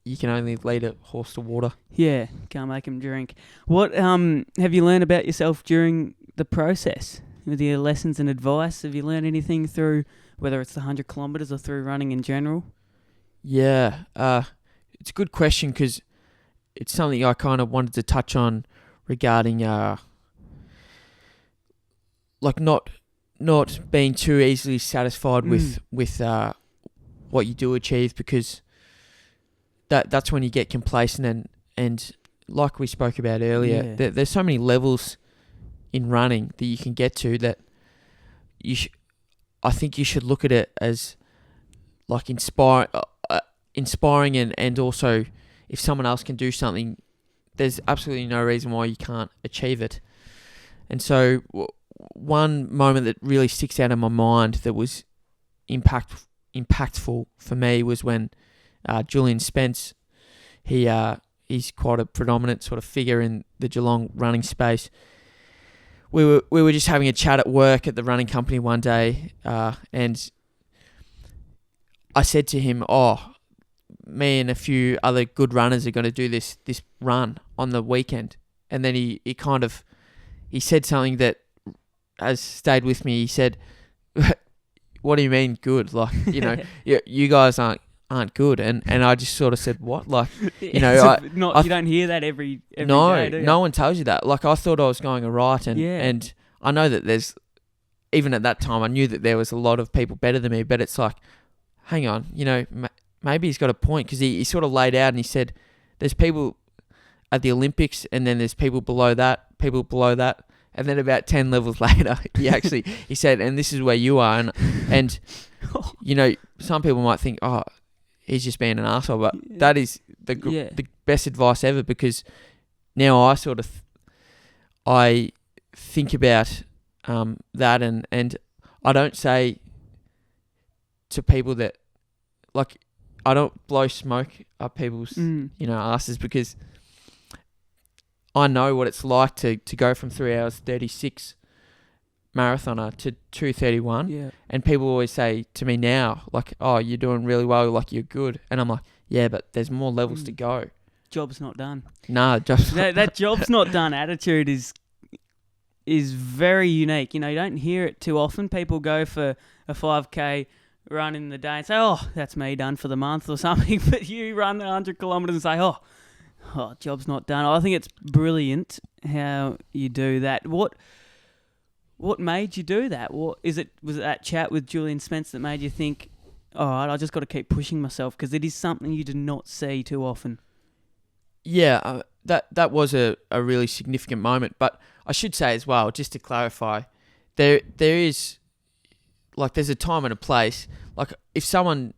you can only lead a horse to water. Yeah, can't make them drink. What have you learned about yourself during the process? With your lessons and advice, have you learned anything through, whether it's the 100 kilometres or through running in general? Yeah, it's a good question because it's something I kind of wanted to touch on regarding like not being too easily satisfied with what you do achieve, because that's when you get complacent, and like we spoke about earlier, there's so many levels in running that you can get to that I think you should look at it as like inspiring, and also if someone else can do something, there's absolutely no reason why you can't achieve it. And so one moment that really sticks out in my mind that was impactful for me was when Julian Spence, he's quite a predominant sort of figure in the Geelong running space. We were just having a chat at work at the running company one day, and I said to him, "Oh, me and a few other good runners are going to do this run on the weekend." And then he said something that has stayed with me. He said, "What do you mean good? Like, you know, you guys aren't good." And I just sort of said, "What?" Like, you know, you don't hear that every day, do you? No one tells you that. Like, I thought I was going all right, and I know that there's, even at that time, I knew that there was a lot of people better than me, but it's like, hang on, you know, maybe he's got a point, because he sort of laid out and he said, there's people at the Olympics, and then there's people below that, and then about 10 levels later, he said, and this is where you are, and you know, some people might think, oh, he's just being an arsehole, but that is the best advice ever, because now I sort of I think about that, and I don't say to people that, like, I don't blow smoke up people's you know, asses, because I know what it's like to go from 3 hours 36 marathoner to 2:31, and people always say to me now, like, oh, you're doing really well, like, you're good, and I'm like, yeah, but there's more levels to go. Job's not done. Nah, just that job's not done attitude is very unique. You know, you don't hear it too often. People go for a 5K run in the day and say, oh, that's me done for the month or something, but you run 100 kilometres and say, oh, job's not done. I think it's brilliant how you do that. What made you do that? Was it that chat with Julian Spence that made you think, all right, I just got to keep pushing myself, because it is something you do not see too often? Yeah, that was a really significant moment. But I should say as well, just to clarify, there is, like, there's a time and a place. Like, if someone,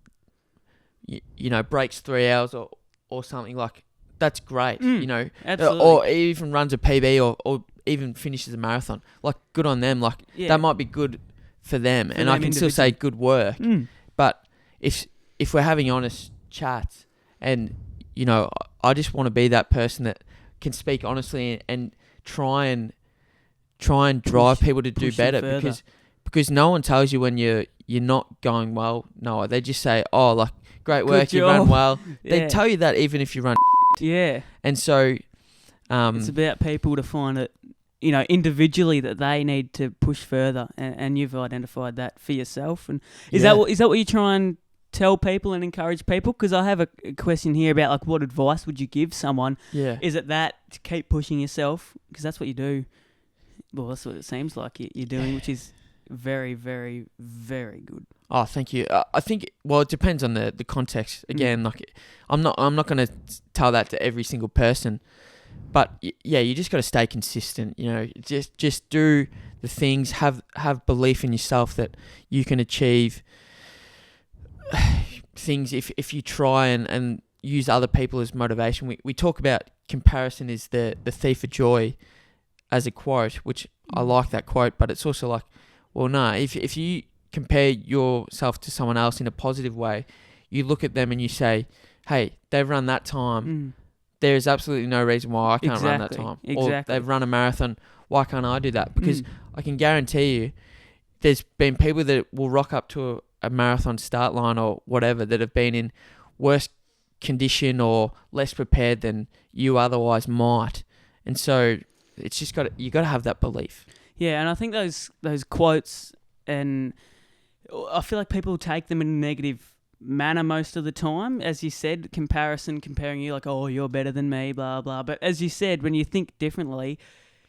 you know, breaks 3 hours or something, like, that's great, you know, absolutely. Or even runs a PB or even finishes a marathon. Like, good on them. Like, that might be good for them, and I can still say good work. But if we're having honest chats, and, you know, I just want to be that person that can speak honestly and try and drive people to do better, because no one tells you when you're not going well. No, they just say, oh, like, great work, you run well. They tell you that even if you run. Yeah. And so it's about people to find it, you know, individually, that they need to push further, and you've identified that for yourself. And is that what you try and tell people and encourage people? Because I have a question here about, like, what advice would you give someone? Yeah. Is it that to keep pushing yourself? Because that's what you do. Well, that's what it seems like you're doing, which is very, very, very good. Oh, thank you. I think, well, it depends on the context. Again, like, I'm not going to tell that to every single person, but yeah, you just got to stay consistent. You know, just do the things. Have belief in yourself that you can achieve things if you try and use other people as motivation. We talk about comparison is the thief of joy as a quote, which I like that quote, but it's also like, well, no, if you compare yourself to someone else in a positive way, you look at them and you say, hey, they've run that time. There's absolutely no reason why I can't run that time. Or they've run a marathon. Why can't I do that? Because I can guarantee you there's been people that will rock up to a marathon start line or whatever that have been in worse condition or less prepared than you otherwise might. And so it's just you got to have that belief. Yeah, and I think those quotes, and I feel like people take them in a negative manner most of the time. As you said, comparing you, like, oh, you're better than me, blah, blah. But as you said, when you think differently,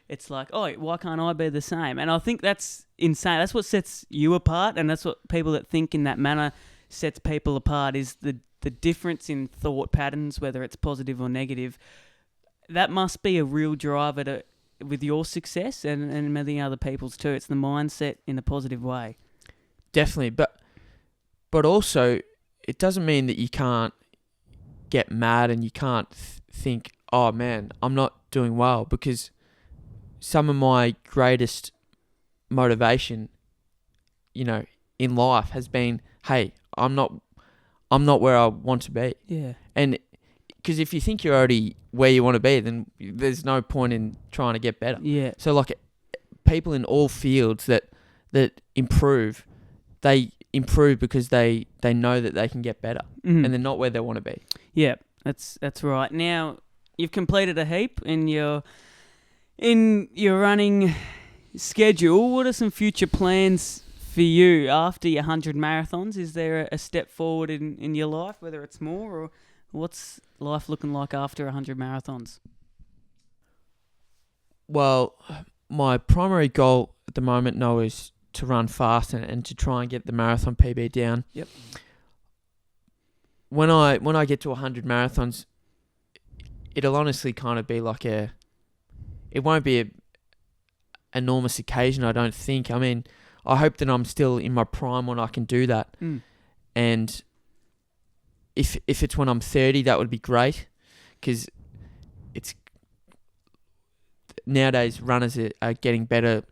it's like, oh, why can't I be the same? And I think that's insane. That's what sets you apart, and that's what people that think in that manner sets people apart, is the difference in thought patterns, whether it's positive or negative. That must be a real driver with your success and many other people's too. It's the mindset in a positive way. Definitely, but also it doesn't mean that you can't get mad and you can't think, oh man, I'm not doing well, because some of my greatest motivation, in life has been, hey, I'm not where I want to be. Yeah. And because if you think you're already where you want to be, then there's no point in trying to get better. Yeah. So like people in all fields that improve, they improve because they know that they can get better, and they're not where they want to be. Yeah, that's right. Now, you've completed a heap in your running schedule. What are some future plans for you after your 100 marathons? Is there a step forward in your life, whether it's more, or what's life looking like after 100 marathons? Well, my primary goal at the moment, Noah, is to run fast and to try and get the marathon PB down. Yep. When I get to 100 marathons, it'll honestly kind of be like it won't be an enormous occasion, I don't think. I mean, I hope that I'm still in my prime when I can do that. And if it's when I'm 30, that would be great, because it's nowadays runners are getting better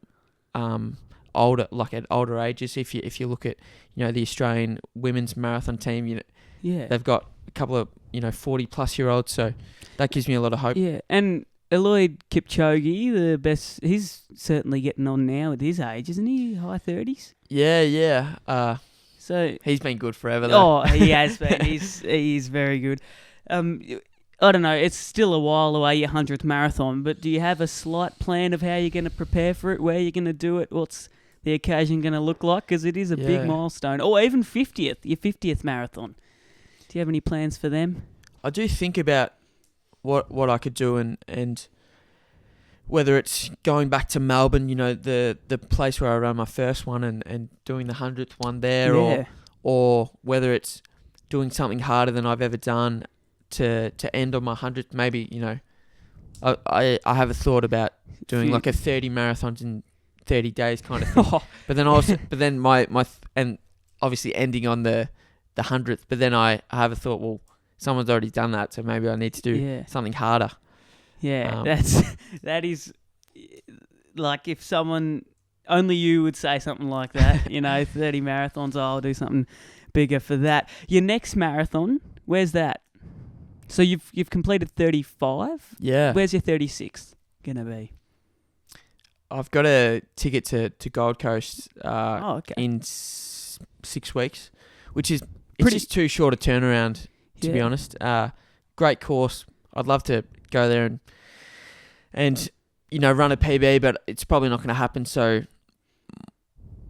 older, like at older ages. If you look at the Australian women's marathon team, they've got a couple of 40 plus year olds, so that gives me a lot of hope. Yeah, and Eliud Kipchoge, the best, he's certainly getting on now at his age, isn't he? High 30s? Yeah. So he's been good forever, though. Oh, he has been. He's very good. I don't know, it's still a while away, your 100th marathon, but do you have a slight plan of how you're going to prepare for it, where you're going to do it, what's the occasion going to look like? Because it is a big milestone. Or even your 50th marathon. Do you have any plans for them? I do think about what I could do, and whether it's going back to Melbourne, the place where I ran my first one, and doing the 100th one there, or whether it's doing something harder than I've ever done to end on my 100th. Maybe, I have a thought about doing like a 30 marathons in 30 days kind of thing. But then and obviously ending on the 100th. But then I have a thought, well, someone's already done that, so maybe I need to do something harder. Yeah, that is like, if someone, only you would say something like that, 30 marathons, I'll do something bigger for that. Your next marathon, where's that? So you've completed 35? Yeah. Where's your 36th going to be? I've got a ticket to Gold Coast in 6 weeks, which is just too short a turnaround, to be honest. Great course. I'd love to go there and run a PB, but it's probably not going to happen. So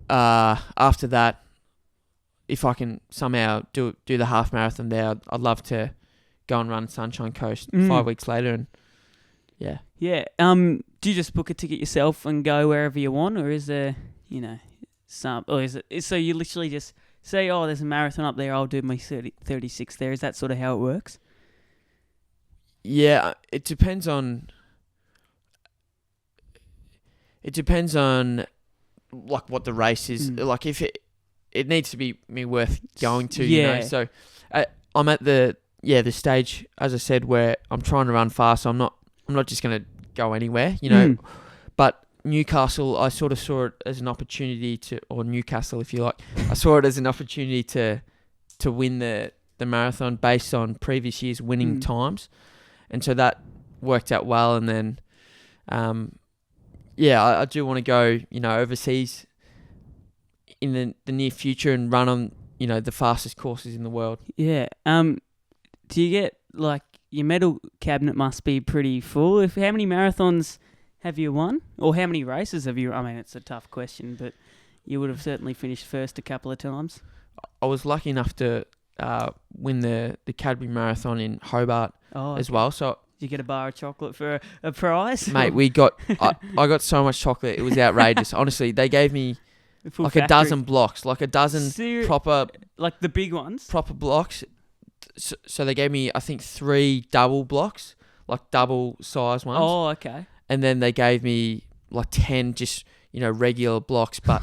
after that, if I can somehow do the half marathon there, I'd love to go and run Sunshine Coast 5 weeks later. And do you just book a ticket yourself and go wherever you want, or is there or is it so you literally just say, oh, there's a marathon up there, I'll do my 36 there? Is that sort of how it works? Yeah, it depends on like what the race is. Like if it needs to be me worth going to, Yeah. you know. So I'm at the stage, as I said, where I'm trying to run fast. So I'm not just going to go anywhere, you know. But Newcastle, I sort of saw it as an opportunity or Newcastle, if you like. I saw it as an opportunity to win the marathon based on previous years' winning times. And so that worked out well. And then, I do want to go, you know, overseas in the near future and run on, you know, the fastest courses in the world. Yeah. Do you get, like, your medal cabinet must be pretty full. How many marathons have you won? Or how many races have you... I mean, it's a tough question, but you would have certainly finished first a couple of times. I was lucky enough to win the Cadbury Marathon in Hobart as well. So did you get a bar of chocolate for a prize? Mate, I got so much chocolate. It was outrageous. Honestly, they gave me Full like factory. a dozen blocks, like a dozen proper... Like the big ones? Proper blocks. So they gave me, I think, 3 double blocks, like double size ones. Oh, okay. And then they gave me like 10 just, you know, regular blocks, but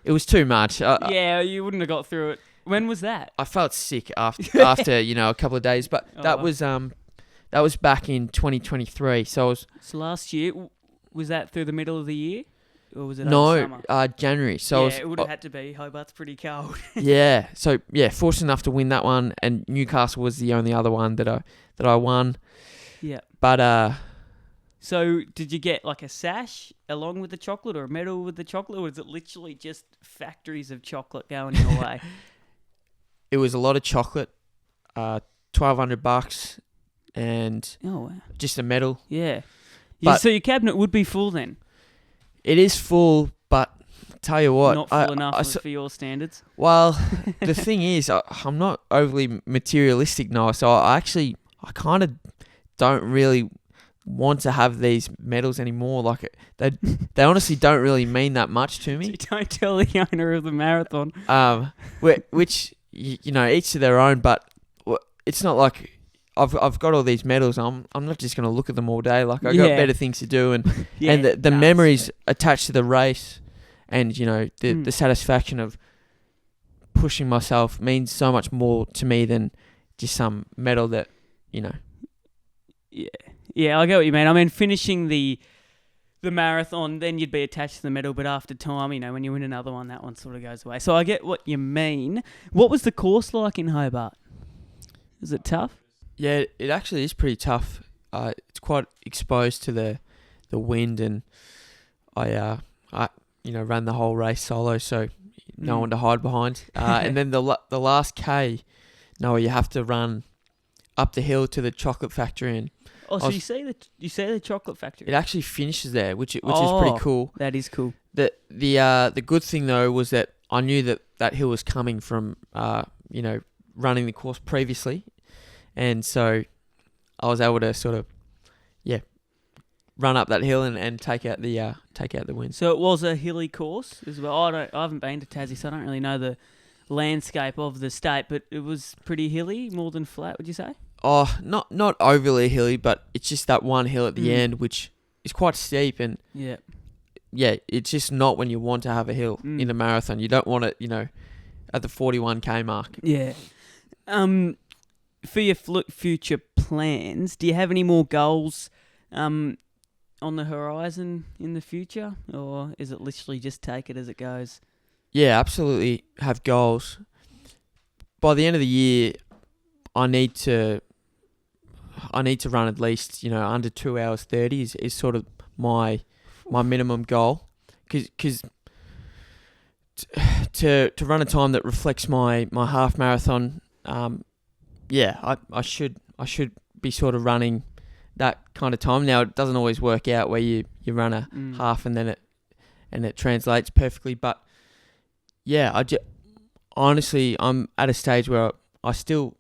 it was too much. Yeah, you wouldn't have got through it. When was that? I felt sick after you know, a couple of days, but that was back in 2023. So last year. Was that through the middle of the year? Or was it over summer? January. So it would have had to be. Hobart's pretty cold. Yeah. So yeah, fortunate enough to win that one, and Newcastle was the only other one that I won. Yeah. But so did you get like a sash along with the chocolate, or a medal with the chocolate, or was it literally just factories of chocolate going your way? It was a lot of chocolate, $1,200, and just a medal. Yeah. But so your cabinet would be full then. It is full, but tell you what, not full enough for your standards. Well, the thing is, I'm not overly materialistic now, so I kind of don't really want to have these medals anymore. Like they honestly don't really mean that much to me. So you don't tell the owner of the marathon. Which you know, each to their own. But it's not like I've got all these medals. I'm not just gonna look at them all day. Like I got better things to do, and the memories attached to the race, and you know the satisfaction of pushing myself means so much more to me than just some medal that, you know. Yeah, I get what you mean. I mean, finishing the marathon, then you'd be attached to the medal, but after time, you know, when you win another one, that one sort of goes away. So I get what you mean. What was the course like in Hobart? Is it tough? Yeah, it actually is pretty tough. It's quite exposed to the wind, and I ran the whole race solo, so no one to hide behind. And then the last K, you have to run up the hill to the chocolate factory. And so you see the chocolate factory? It actually finishes there, which is pretty cool. That is cool. The good thing though was that I knew that hill was coming from running the course previously, and so I was able to sort of run up that hill and take out the win. So it was a hilly course as well. I haven't been to Tassie, so I don't really know the landscape of the state, but it was pretty hilly, more than flat, would you say? Oh, not overly hilly, but it's just that one hill at the end, which is quite steep, and it's just not when you want to have a hill in a marathon. You don't want it, at the 41k mark. Yeah. For your future plans, do you have any more goals on the horizon in the future, or is it literally just take it as it goes? Yeah, absolutely have goals. By the end of the year, I need to run at least, under 2 hours 30 is sort of my minimum goal. Because to run a time that reflects my half marathon, I should be sort of running that kind of time. Now, it doesn't always work out where you run a half and then it translates perfectly, but yeah, honestly, I'm at a stage where I still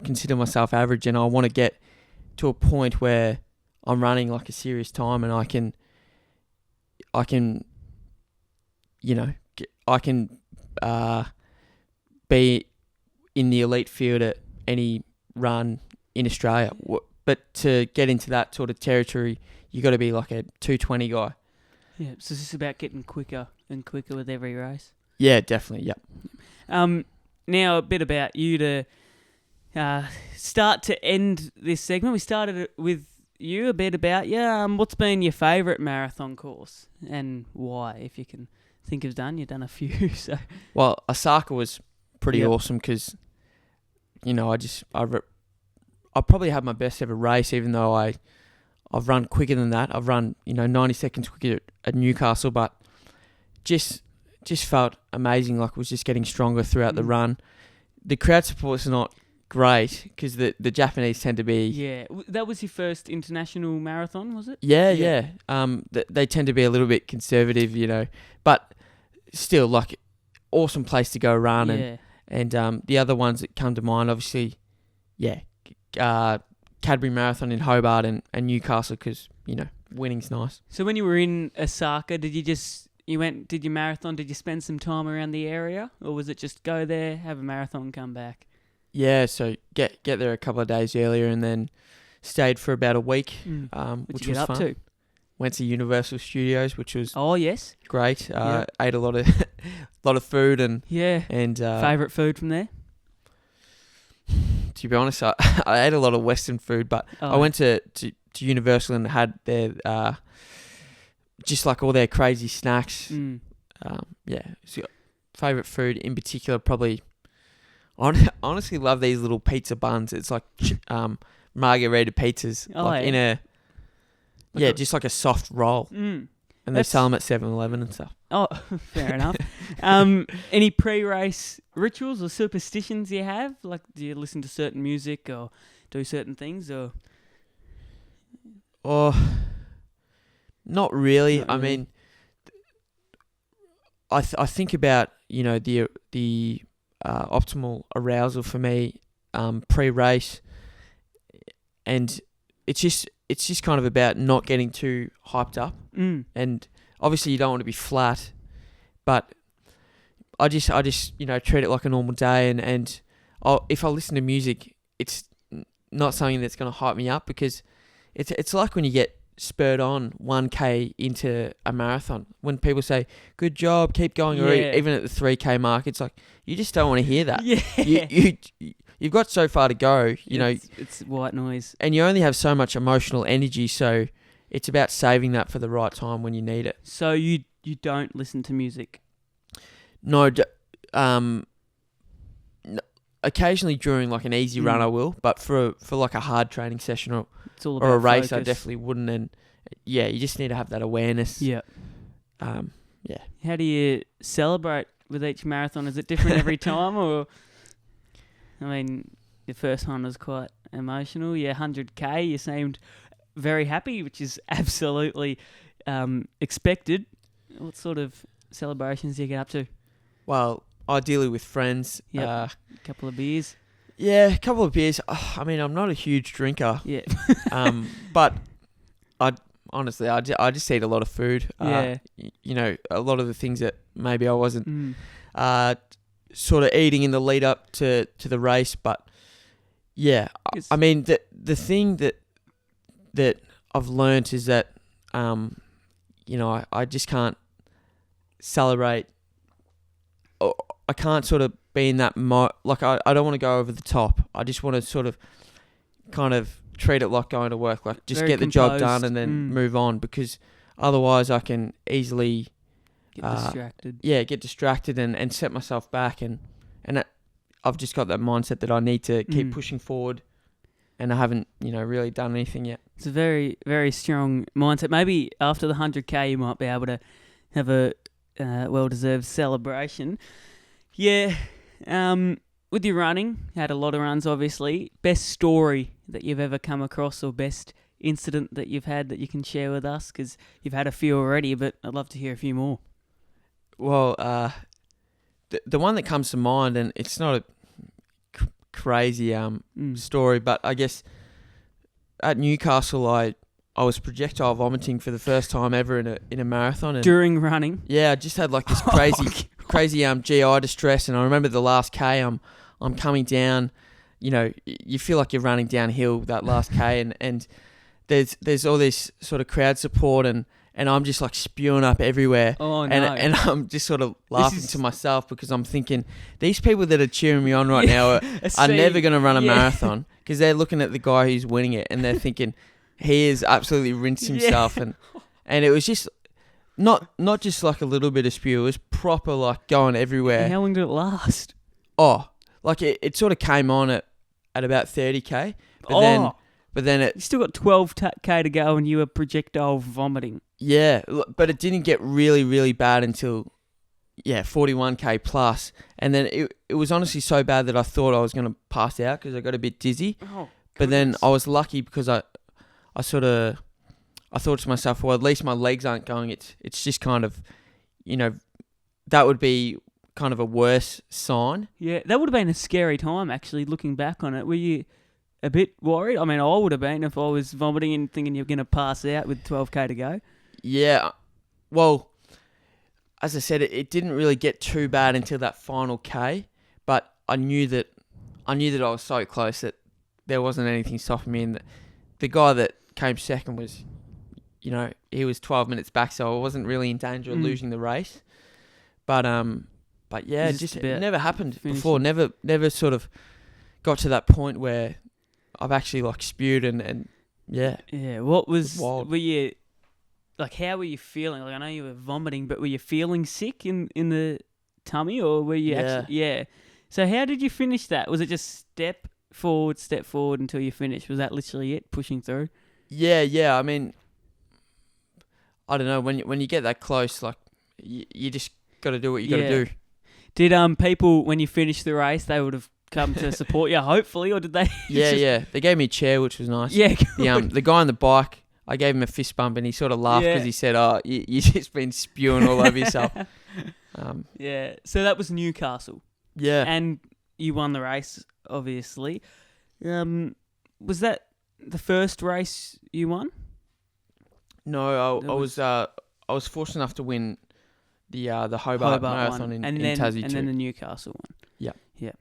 consider myself average, and I want to get to a point where I'm running like a serious time, and I can be in the elite field at any run in Australia. But to get into that sort of territory, you got to be like a 220 guy. Yeah, so this is about getting quicker and quicker with every race. Yeah, definitely. Yep. Now a bit about you to start to end this segment. We started it with you, a bit about you. What's been your favourite marathon course and why? If you can think of done, you've done a few. So Well, Osaka was pretty awesome because, I probably had my best ever race, even though I've run quicker than that. I've run 90 seconds quicker at Newcastle, but just felt amazing. Like, was just getting stronger throughout the run. The crowd support is not great because the Japanese tend to be... Yeah. That was your first international marathon, was it? Yeah. They tend to be a little bit conservative, but still, like, awesome place to go run. Yeah. And the other ones that come to mind, obviously, Cadbury Marathon in Hobart and Newcastle because, winning's nice. So when you were in Osaka, did you marathon, did you spend some time around the area? Or was it just go there, have a marathon, come back? Yeah, so get there a couple of days earlier and then stayed for about a week, which you was get up fun. to? Went to Universal Studios, which was great. Yep. Ate a lot of food and Favourite food from there? To be honest, I ate a lot of Western food, but I went to Universal and had their just like all their crazy snacks. So favourite food in particular, probably. I honestly love these little pizza buns. It's like margarita pizzas, in a just like a soft roll, and they sell them at 7-Eleven and stuff. Oh, fair enough. Any pre-race rituals or superstitions you have? Like, do you listen to certain music or do certain things, or? Not really. I mean, I think about the optimal arousal for me pre-race, and it's just kind of about not getting too hyped up, and obviously you don't want to be flat, but I just treat it like a normal day, and if I listen to music, it's not something that's going to hype me up because it's like when you get spurred on 1K into a marathon, when people say good job, keep going, or even at the 3K mark, it's like you just don't want to hear that. You've got so far to go, it's white noise, and you only have so much emotional energy, so it's about saving that for the right time when you need it. So you don't listen to music? No, occasionally during like an easy run I will, but for like a hard training session or a race, focus. I definitely wouldn't. And you just need to have that awareness. Yeah. How do you celebrate with each marathon? Is it different every time, or? I mean, your first one was quite emotional. Your 100K, you seemed very happy, which is absolutely expected. What sort of celebrations do you get up to? Well, ideally with friends. Yep. A couple of beers. Yeah, a couple of beers. I mean, I'm not a huge drinker. Yeah. But I just eat a lot of food. A lot of the things that maybe I wasn't sort of eating in the lead up to the race. But yeah, I mean, the thing that I've learnt is that, I just can't celebrate. I can't sort of be in that I don't want to go over the top. I just want to sort of kind of treat it like going to work, like just Very get composed. the job done and then move on, because otherwise I can easily get distracted and set myself back, and I've just got that mindset that I need to keep pushing forward, and I haven't really done anything yet. It's a very, very strong mindset. Maybe after the 100K you might be able to have a well-deserved celebration. Yeah. With your running, had a lot of runs, obviously. Best story that you've ever come across, or best incident that you've had that you can share with us? Because you've had a few already, but I'd love to hear a few more. Well, the one that comes to mind, and it's not a crazy story, but I guess at Newcastle, I was projectile vomiting for the first time ever in a marathon. And during running? Yeah, I just had like this crazy GI distress, and I remember the last K, I'm coming down, you feel like you're running downhill that last K, and there's all this sort of crowd support, and and I'm just like spewing up everywhere. Oh, no. And I'm just sort of laughing to myself because I'm thinking, these people that are cheering me on right now are never going to run a marathon, because they're looking at the guy who's winning it and they're thinking he is absolutely rinsed himself. And it was just not just like a little bit of spew. It was proper like going everywhere. How long did it last? Oh, like it sort of came on at about 30k. But then it... You still got 12k to go and you were projectile vomiting. Yeah, but it didn't get really, really bad until, 41k plus. And then it was honestly so bad that I thought I was going to pass out because I got a bit dizzy. Oh, but then I was lucky because I thought to myself, well, at least my legs aren't going. It's just kind of, that would be kind of a worse sign. Yeah, that would have been a scary time, actually, looking back on it. Were you a bit worried? I mean, I would have been if I was vomiting and thinking you're going to pass out with 12k to go. Yeah, well, as I said, it didn't really get too bad until that final K, but I knew that I was so close that there wasn't anything stopping me. And the guy that came second was, he was 12 minutes back, so I wasn't really in danger of losing the race. But yeah, it never happened before. Never sort of got to that point where I've actually like spewed and yeah. Yeah, what was wild. Were you like? How were you feeling? Like, I know you were vomiting, but were you feeling sick in the tummy, or were you actually? Yeah. So how did you finish that? Was it just step forward until you finished? Was that literally it, pushing through? Yeah. I mean, I don't know, when you get that close, like you just got to do what you got to do. Did people, when you finished the race, they would have come to support you, hopefully, or did they? Yeah. They gave me a chair, which was nice. Yeah. The guy on the bike, I gave him a fist bump, and he sort of laughed because he said, "Oh, you just been spewing all over yourself." Yeah. So that was Newcastle. Yeah. And you won the race, obviously. Was that the first race you won? No, I was fortunate enough to win the Hobart Marathon in Tassie too. And then the Newcastle one. Yeah.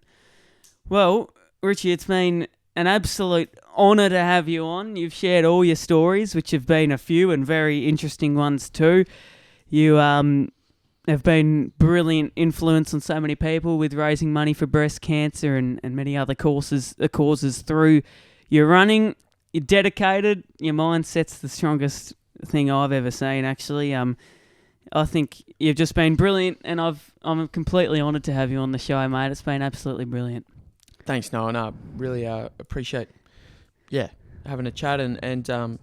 Well, Richie, it's been an absolute honour to have you on. You've shared all your stories, which have been a few and very interesting ones too. You have been brilliant influence on so many people with raising money for breast cancer and many other causes through your running. You're dedicated. Your mindset's the strongest thing I've ever seen, actually. I think you've just been brilliant, and I'm completely honoured to have you on the show, mate. It's been absolutely brilliant. Thanks, Noah. No, I really appreciate, having a chat and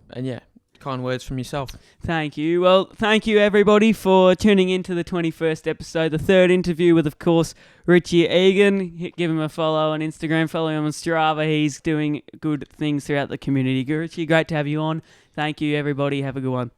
kind words from yourself. Thank you. Well, thank you everybody for tuning into the 21st episode, the third interview with, of course, Richie Egan. Give him a follow on Instagram, follow him on Strava. He's doing good things throughout the community. Richie, great to have you on. Thank you, everybody. Have a good one.